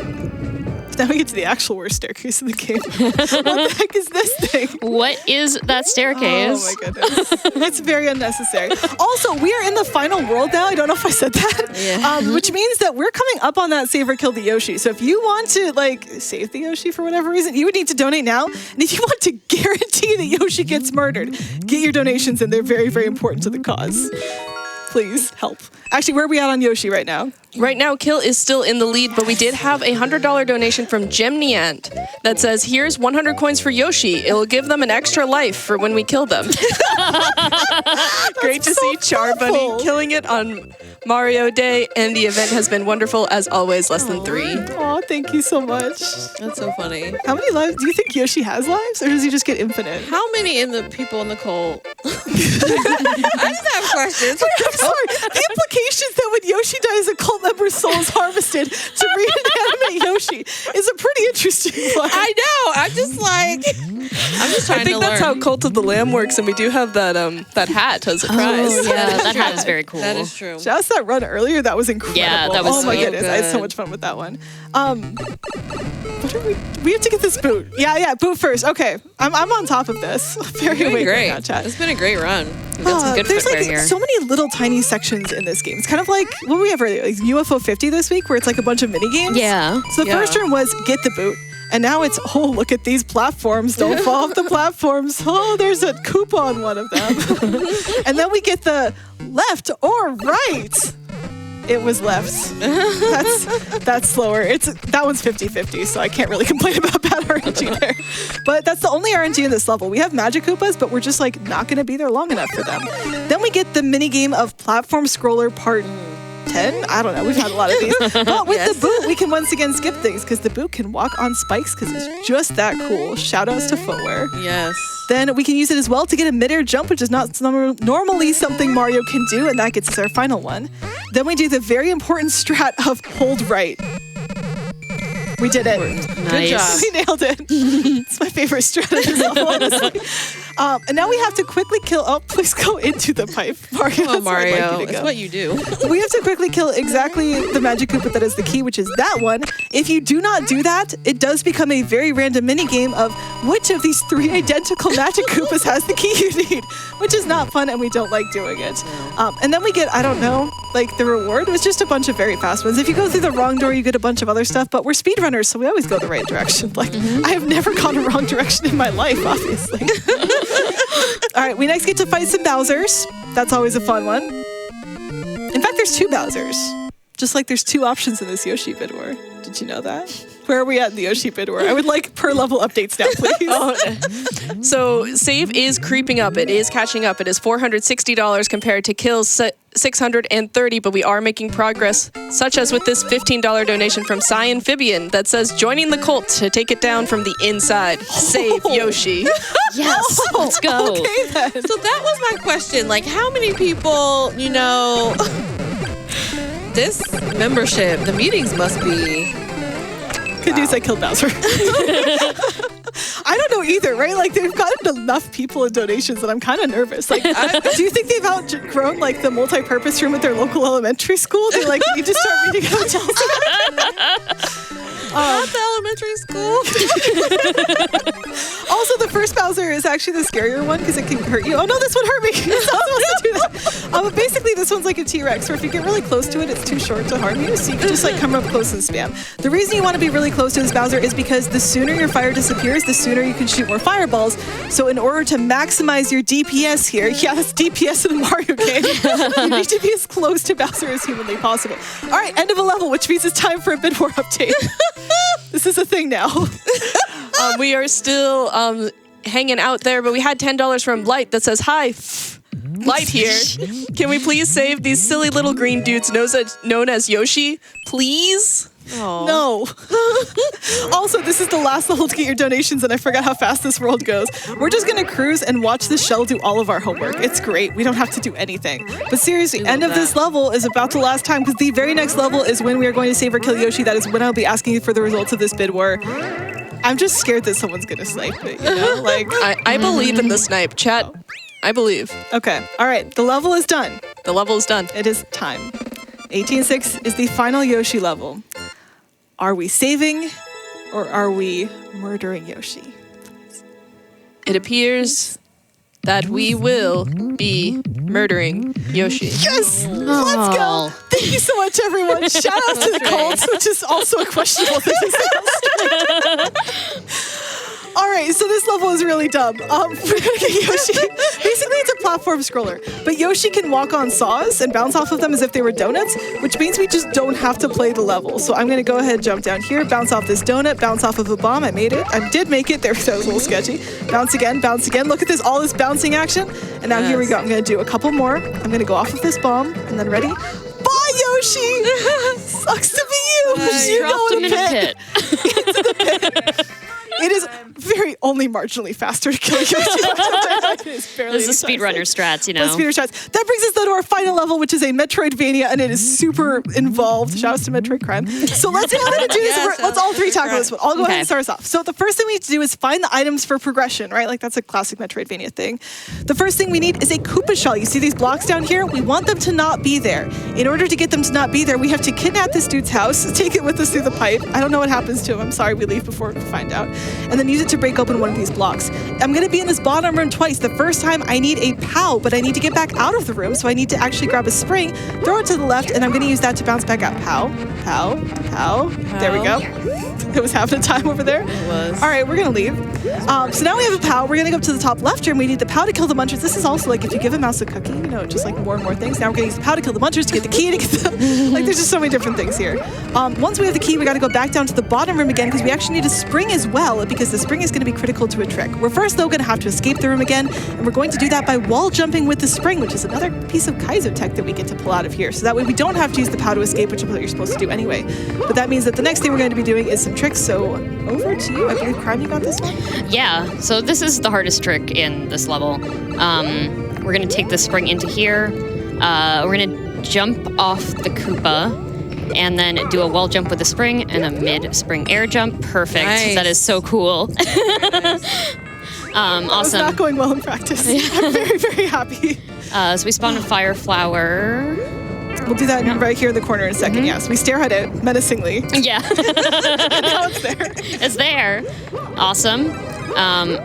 Now we get to the actual worst staircase in the game. What the heck is this thing? What is that staircase? Oh my goodness. It's very unnecessary. Also, we are in the final world now. I don't know if I said that. Yeah. Which means that we're coming up on that save or kill the Yoshi. So if you want to save the Yoshi for whatever reason, you would need to donate now. And if you want to guarantee that Yoshi gets murdered, get your donations in. They're very, very important to the cause. Please help. Actually, where are we at on Yoshi right now? Right now, Kill is still in the lead, but we did have a $100 donation from Jim Niant that says, here's 100 coins for Yoshi. It'll give them an extra life for when we kill them. Great to see Charbunny killing it on Mario Day, and the event has been wonderful as always, less than 3. Oh, thank you so much. That's so funny. How many lives? Do you think Yoshi has lives, or does he just get infinite? How many in the people in the cult? I just have questions. I'm sorry. The implications that when Yoshi dies, a cult member's soul is harvested to reanimate Yoshi is a pretty interesting one. I know. I'm just trying I think to that's learn. how Cult of the Lamb works, and we do have that hat as a prize. Oh, yeah, that hat is very cool. That is true. Just that run earlier, that was incredible. Yeah, that was oh my so goodness, I had so good. much fun with that one. What are we have to get this boot. Yeah, boot first. Okay, I'm on top of this. Very Doing awake great. right now, chat. It's been a great run. We've got some good There's footwear here. so many little tiny sections in this game. It's kind of like what we have earlier, like UFO 50 this week, where it's like a bunch of mini games. Yeah. So the first room was get the boot. And now it's, oh, look at these platforms. Don't fall off the platforms. Oh, there's a Koopa on one of them. And then we get the left or right. It was left. That's slower. That one's 50-50, so I can't really complain about bad RNG there. But that's the only RNG in this level. We have Magic Koopas, but we're just not going to be there long enough for them. Then we get the mini game of Platform Scroller Part 10? I don't know. We've had a lot of these. But with the boot, we can once again skip things because the boot can walk on spikes because it's just that cool. Shout outs to footwear. Yes. Then we can use it as well to get a mid-air jump, which is not normally something Mario can do, and that gets us our final one. Then we do the very important strat of hold right, We did it. Nice. Good job. We nailed it. It's my favorite strategy level, honestly. And now we have to quickly kill. Oh, please go into the pipe, Mario. Oh, That's where I'd like Mario, you to it's go. what you do. We have to quickly kill exactly the Magic Koopa that is the key, which is that one. If you do not do that, it does become a very random mini game of which of these 3 identical Magic Koopas has the key you need, which is not fun, and we don't like doing it. And then we get, I don't know, like the reward was just a bunch of very fast ones. If you go through the wrong door, you get a bunch of other stuff, but we're speedrunners, so we always go the right direction. Like, I have never gone a wrong direction in my life, obviously. All right, we next get to fight some Bowsers. That's always a fun one. In fact, there's 2 Bowsers. Just like there's 2 options in this Yoshi bid war. Did you know that? Where are we at in the Yoshi bid war? I would like per level updates now, please. So save is creeping up. It is catching up. It is $460 compared to Kill's $630, but we are making progress, such as with this $15 donation from Cy Amphibian that says, joining the cult to take it down from the inside. Save Yoshi. Yes, let's go. Okay, then. So that was my question. Like, how many people, this membership, the meetings must be... Good news, I killed Bowser. I don't know either, right? Like, they've gotten enough people in donations that I'm kind of nervous. Like, do you think they've outgrown, like, the multi-purpose room at their local elementary school? They, like, need to start meeting hotels. Not the elementary school. Also, the first Bowser is actually the scarier one because it can hurt you. Oh no, this one hurt me. It's not supposed to do that. But basically, this one's like a T-Rex, where if you get really close to it, it's too short to harm you. So you can just like come up close and spam. The reason you want to be really close to this Bowser is because the sooner your fire disappears, the sooner you can shoot more fireballs. So in order to maximize your DPS here, yeah, that's DPS in the Mario game. You need to be as close to Bowser as humanly possible. All right, end of a level, which means it's time for a bid war update. This is a thing now. We are still hanging out there, but we had $10 from Light that says, hi, Light here. Can we please save these silly little green dudes known as Yoshi? Please? Aw. No. Also, this is the last level to get your donations, and I forgot how fast this world goes. We're just going to cruise and watch the shell do all of our homework. It's great. We don't have to do anything. But seriously, end of this level is about the last time, because the very next level is when we are going to save or kill Yoshi. That is when I'll be asking you for the results of this bid war. I'm just scared that someone's going to snipe it, you know? Like, I believe in the snipe. Chat, I believe. okay. All right. The level is done. The level is done. It is time. 18.6 is the final Yoshi level. Are we saving or are we murdering Yoshi? It appears that we will be murdering Yoshi. Yes! Let's go! Thank you so much, everyone. Shout out to the cult, which is also a questionable thing to say. All right, so this level is really dumb. We're gonna get Yoshi. Basically, it's a platform scroller, but Yoshi can walk on saws and bounce off of them as if they were donuts, which means we just don't have to play the level. So I'm gonna go ahead, jump down here, bounce off this donut, bounce off of a bomb. I made it. I did make it. There, that was a little sketchy. Bounce again, bounce again. Look at this, all this bouncing action. And now here we go. I'm gonna do a couple more. I'm gonna go off of this bomb, and then ready? Bye, Yoshi! Sucks to be you. You Dropped go him in a pit. into the pit. It is very only marginally faster to kill Yoshi. It is barely This is any speedrunner faster. strats, you know. But speedrunner strats. That brings us though to our final level, which is a Metroidvania, and it is super involved. Shout out to Metroid Crime. So let's go ahead and do this. Yes, Let's all three tackle this one. I'll go ahead Okay. and start us off. So the first thing we need to do is find the items for progression, right? Like that's a classic Metroidvania thing. The first thing we need is a Koopa shell. You see these blocks down here? We want them to not be there. In order to get them to not be there, we have to kidnap this dude's house, take it with us through the pipe. I don't know what happens to him. I'm sorry, we leave before we find out. And then use it to break open one of these blocks. I'm going to be in this bottom room twice. The first time I need a POW, but I need to get back out of the room, so I need to actually grab a spring, throw it to the left, and I'm going to use that to bounce back out. POW, POW, POW. There we go. It was having a time over there. It was. All right, we're going to leave. So now we have a POW. We're going to go up to the top left room. We need the POW to kill the munchers. This is also like if you give a mouse a cookie, you know, just like more and more things. Now we're going to use the POW to kill the munchers, to get the key, to get the... Like there's just so many different things here. Once we have the key, we got to go back down to the bottom room again because we actually need a spring as well, because the spring is going to be critical to a trick. We're first, though, going to have to escape the room again, and we're going to do that by wall jumping with the spring, which is another piece of Kaizo tech that we get to pull out of here. So that way we don't have to use the POW to escape, which is what you're supposed to do anyway. But that means that the next thing we're going to be doing is some tricks. So over to you. I believe Crime, you got this one? Yeah, so this is the hardest trick in this level. We're gonna take the spring into here. We're gonna jump off the Koopa, and then do a wall jump with a spring and a mid-spring air jump. Perfect. Nice. That is so cool. It's Awesome. not going well in practice. I'm very, very happy. So we spawn a fire flower. We'll do that right here in the corner in a second. Yes, we stare at it menacingly. Yeah. Now it's there. It's there. Awesome.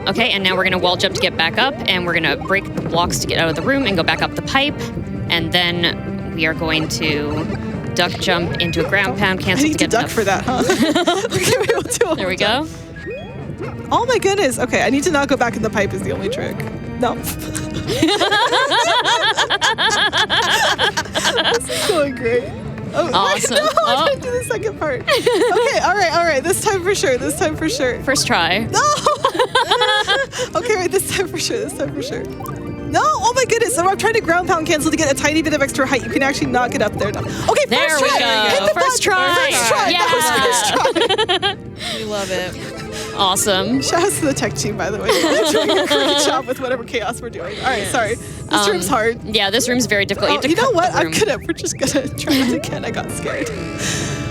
Okay, and now we're gonna wall jump to get back up, and we're gonna break the blocks to get out of the room and go back up the pipe, and then we are going to duck jump into a ground pound I cancel need to to get duck enough. for that, huh? Okay, wait, we'll do it. There we go. Oh my goodness. Okay, I need to not go back in the pipe is the only trick. No. This is going great. Oh, Awesome. Wait, no, I Oh. didn't do the second part. Okay, all right. This time for sure. First try. No! Okay, right, this time for sure. No! Oh my goodness! So I'm trying to ground pound cancel to get a tiny bit of extra height. You can actually knock it up there now. Okay, There first we try. go. Hit the First button. try. First try. Yeah. That was first try. We love it. Awesome. Shout out to the tech team, by the way. They're doing a great job with whatever chaos we're doing. All right, sorry. This room's hard. Yeah, this room's very difficult. Oh, have to you know cut what? the room. We're just gonna try it again. I got scared.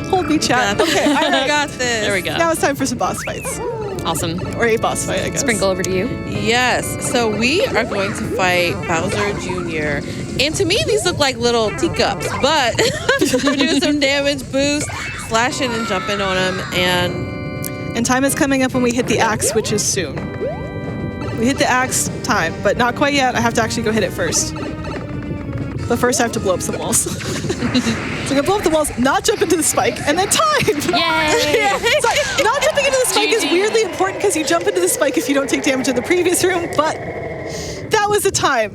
Hold me, chat. Okay, all I right. got this. There we go. Now it's time for some boss fights. Awesome. Or a boss fight, I guess. Sprinkle over to you. Yes. So we are going to fight Bowser Jr. And to me, these look like little teacups, but we're doing some damage boost, slashing and jumping on them, And time is coming up when we hit the axe, which is soon. We hit the axe time, but not quite yet. I have to actually go hit it first. But first I have to blow up some walls. So I'm gonna blow up the walls, not jump into the spike, and then time! Yay! So not jumping into the spike is weirdly important because you jump into the spike if you don't take damage in the previous room, but that was a time.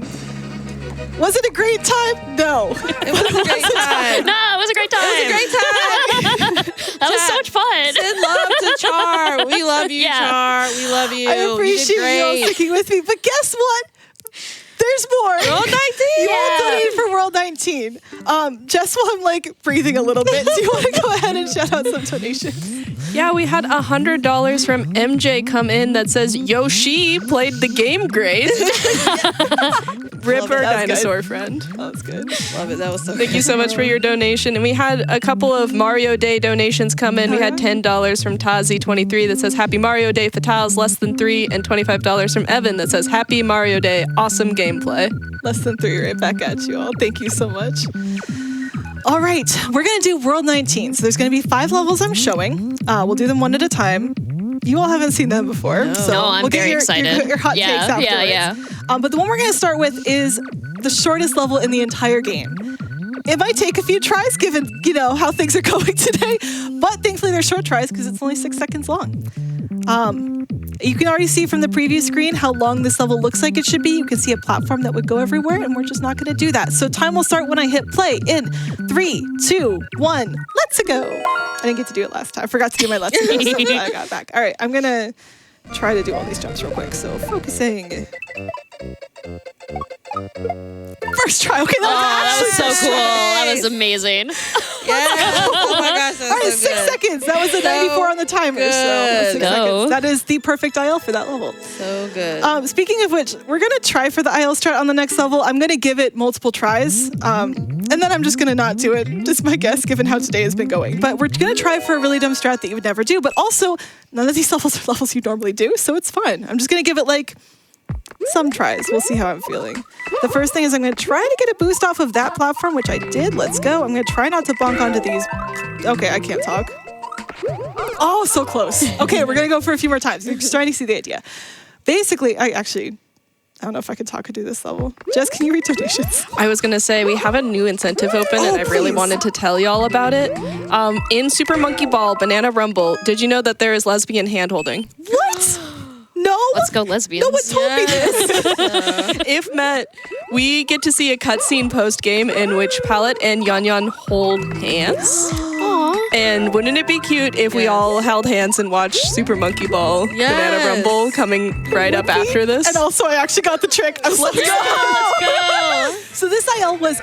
Was it a great time? No. it was a great time. No, it was a great time. It was a great time. That was so much fun. Send love to Char. We love you, Yeah. Char. We love you. I appreciate you all great. sticking with me, but guess what? There's more. World 19. You all donated for World 19. Just while I'm like breathing a little bit, do you want to go ahead and shout out some donations? Yeah, we had $100 from MJ come in that says Yoshi played the game great. Rip Love it. our That was dinosaur friend. That was good. Love it. That was so Thank you so much for your donation. And we had a couple of Mario Day donations come in. We had $10 from Tazi23 that says Happy Mario Day, Fatales less than 3, and $25 from Evan that says Happy Mario Day, awesome gameplay. Less than 3 right back at you all. Thank you so much. All right, we're going to do World 19. So there's going to be 5 levels I'm showing. We'll do them one at a time. You all haven't seen them before. So No, I'm we'll get very your, excited. Your hot takes afterwards. Yeah. But the one we're going to start with is the shortest level in the entire game. It might take a few tries given, how things are going today, but thankfully they're short tries because it's only 6 seconds long. You can already see from the preview screen how long this level looks like it should be. You can see a platform that would go everywhere, and we're just not going to do that. So time will start when I hit play in 3, 2, 1, let's go. I didn't get to do it last time. I forgot to do my let's go, so I got back. All right, I'm going to try to do all these jumps real quick. So focusing. First try. Okay, that was That actually was so first cool. try. That was amazing. Yeah. Oh my gosh. That All right, was so 6 good. seconds. That was a 94 on the timer. So that's 6 Go. seconds. That is the perfect IL for that level. So good. Speaking of which, we're going to try for the IL strat on the next level. I'm going to give it multiple tries. And then I'm just going to not do it. Just my guess, given how today has been going. But we're going to try for a really dumb strat that you would never do. But also, none of these levels are levels you normally do. So it's fun. I'm just going to give it like some tries. We'll see how I'm feeling. The first thing is I'm going to try to get a boost off of that platform, which I did. Let's go. I'm going to try not to bonk onto these. Okay, I can't talk. Oh, so close. Okay, we're going to go for a few more times. You're starting to see the idea. Basically, I don't know if I can talk or do this level. Jess, can you read donations? I was going to say, we have a new incentive open, and I really please. wanted to tell y'all about it. In Super Monkey Ball Banana Rumble, did you know that there is lesbian handholding? What? No? Let's go lesbians. No one told me this. If met, we get to see a cutscene post-game in which Palette and Yan Yan hold hands. And wouldn't it be cute if we all held hands and watched Super Monkey Ball Banana Rumble coming right up after this? And also, I actually got the trick. I was like, Let's go. So this IL was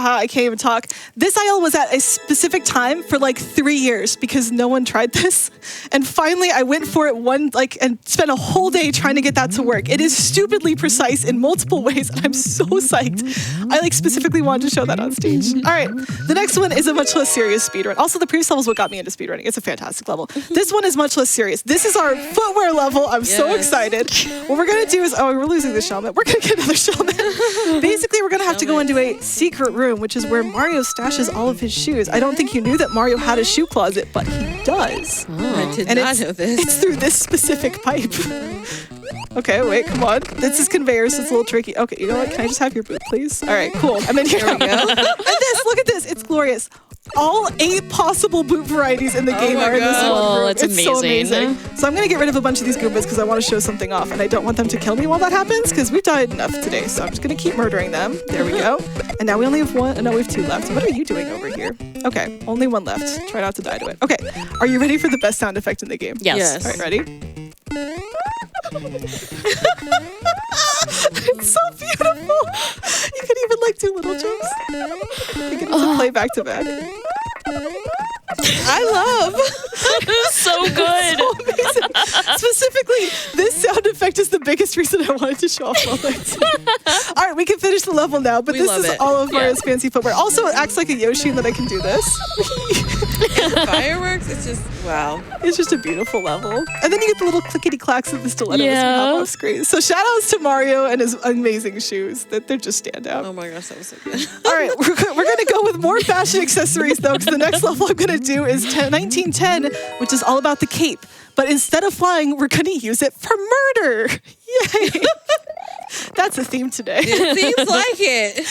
I can't even talk. This aisle was at a specific time for like 3 years because no one tried this. And finally I went for it and spent a whole day trying to get that to work. It is stupidly precise in multiple ways. And I'm so psyched. I specifically wanted to show that on stage. All right, the next one is a much less serious speedrun. Also, the previous level is what got me into speedrunning. It's a fantastic level. This one is much less serious. This is our footwear level. I'm so excited. What we're gonna do is, we're losing the Shellman. We're gonna get another Shellman. Basically, we're gonna have to go into a secret room, which is where Mario stashes all of his shoes. I don't think you knew that Mario had a shoe closet, but he does. I did not know this. It's through this specific pipe. Okay, wait, come on. This is conveyor, so it's a little tricky. Okay, you know what? Can I just have your boot, please? All right, cool. I'm in here. There we go. And look at this. It's glorious. All 8 possible boot varieties in the game are in this one room. It's so amazing. So I'm going to get rid of a bunch of these Goombas because I want to show something off, and I don't want them to kill me while that happens because we've died enough today. So I'm just going to keep murdering them. There we go. And now we only have 1. No, we have 2 left. What are you doing over here? Okay, only 1 left. Try not to die to it. Okay, are you ready for the best sound effect in the game? Yes. All right, ready? It's so beautiful. You can even do little jumps. You get to play back to back. I love. So good. So amazing. Specifically, this sound effect is the biggest reason I wanted to show off all that. All right, we can finish the level now, but this is all of Mario's fancy footwear. Also, it acts like a Yoshi in that I can do this. Fireworks, it's just, wow. It's just a beautiful level. And then you get the little clickety-clacks of the stilettos we have off screen. So shout outs to Mario and his amazing shoes. They just stand out. Oh my gosh, that was so good. All right, we're going to go with more fashion accessories, though, because the next level I'm going to do is 1910, which is all about the cape. But instead of flying, we're going to use it for murder. Yay. That's the theme today. It seems like it.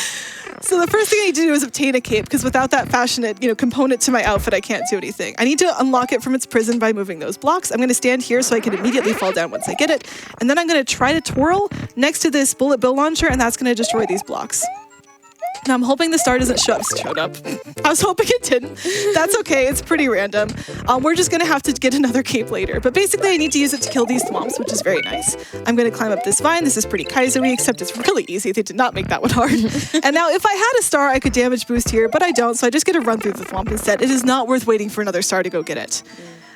So the first thing I need to do is obtain a cape, because without that fashionate, component to my outfit, I can't do anything. I need to unlock it from its prison by moving those blocks. I'm going to stand here so I can immediately fall down once I get it. And then I'm going to try to twirl next to this bullet bill launcher, and that's going to destroy these blocks. Now, I'm hoping the star doesn't showed up. I was hoping it didn't. That's okay. It's pretty random. We're just going to have to get another cape later. But basically, I need to use it to kill these thwomps, which is very nice. I'm going to climb up this vine. This is pretty Kaizo-y, except it's really easy. They did not make that one hard. And now, if I had a star, I could damage boost here, but I don't, so I just get to run through the thwomp instead. It is not worth waiting for another star to go get it.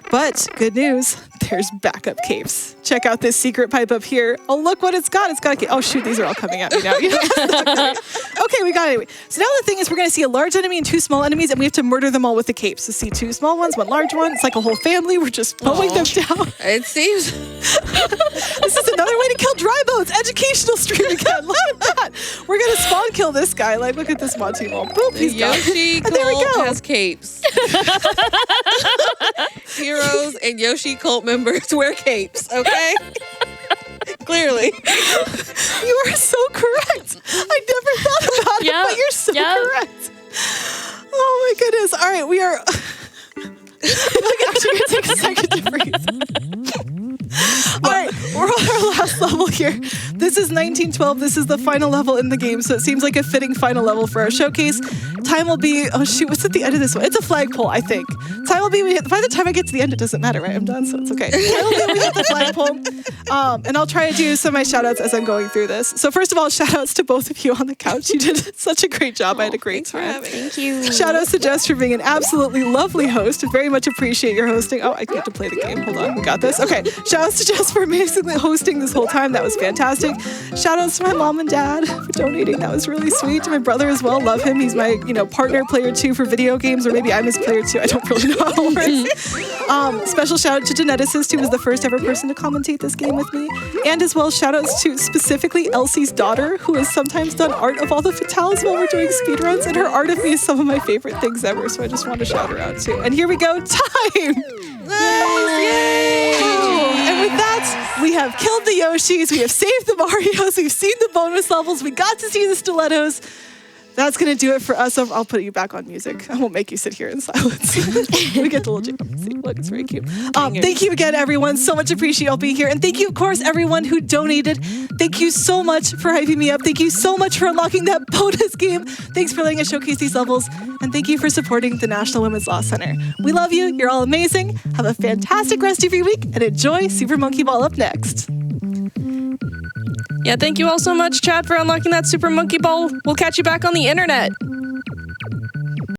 But good news, there's backup capes. Check out this secret pipe up here. Oh, look what it's got. It's got a cape. Oh, shoot, these are all coming at me now. Okay, we got it anyway. So now the thing is, we're going to see a large enemy and 2 small enemies, and we have to murder them all with the capes. So see 2 small ones, 1 large one. It's like a whole family. We're just mowing them down. It seems. This is another way to kill dry bones. Educational stream again. Look at that. We're going to spawn kill this guy. Look at this Monty-Mole. Boop, he's done. Yoshi Cult has capes. Heroes and Yoshi Cult members wear capes, okay? Clearly. You are so correct. I never thought about it, but you're so correct. Oh my goodness. All right, we are... I'm actually going to take a second to breathe. All right, we're on our last level here. This is 1912. This is the final level in the game, so it seems like a fitting final level for our showcase. Time will be, oh shoot, what's at the end of this one? It's a flagpole, I think. Time will be, by the time I get to the end, it doesn't matter, right? I'm done, so it's okay. Time will be, we hit the flagpole. And I'll try to do some of my shout outs as I'm going through this. So first of all, shout outs to both of you on the couch. You did such a great job. I had a great time. Thank you. Shout outs to Jess for being an absolutely lovely host. Very much appreciate your hosting. Oh, I get to play the game. Hold on, we got this. Okay, shout outs to Jess for basically hosting this whole time. That was fantastic. Shout outs to my mom and dad for donating. That was really sweet. To my brother as well. Love him. He's my, partner player 2 for video games, or maybe I'm his player 2. I don't really know how it works. Special shout out to Geneticist, who was the first ever person to commentate this game with me. And as well, shout outs to specifically Elsie's daughter, who has sometimes done art of all the fatales while we're doing speedruns, and her art of me is some of my favorite things ever, so I just want to shout her out too. And here we go, time! Nice! Yay! And with that, we have killed the Yoshis, we have saved the Marios, we've seen the bonus levels, we got to see the stilettos. That's going to do it for us. I'll put you back on music. I won't make you sit here in silence. We get the little jump. See, look, it's very cute. Thank you again, everyone. So much appreciate y'all being here. And thank you, of course, everyone who donated. Thank you so much for hyping me up. Thank you so much for unlocking that bonus game. Thanks for letting us showcase these levels. And thank you for supporting the National Women's Law Center. We love you. You're all amazing. Have a fantastic rest of your week and enjoy Super Monkey Ball up next. Yeah, thank you all so much, Chad, for unlocking that Super Monkey Ball. We'll catch you back on the internet.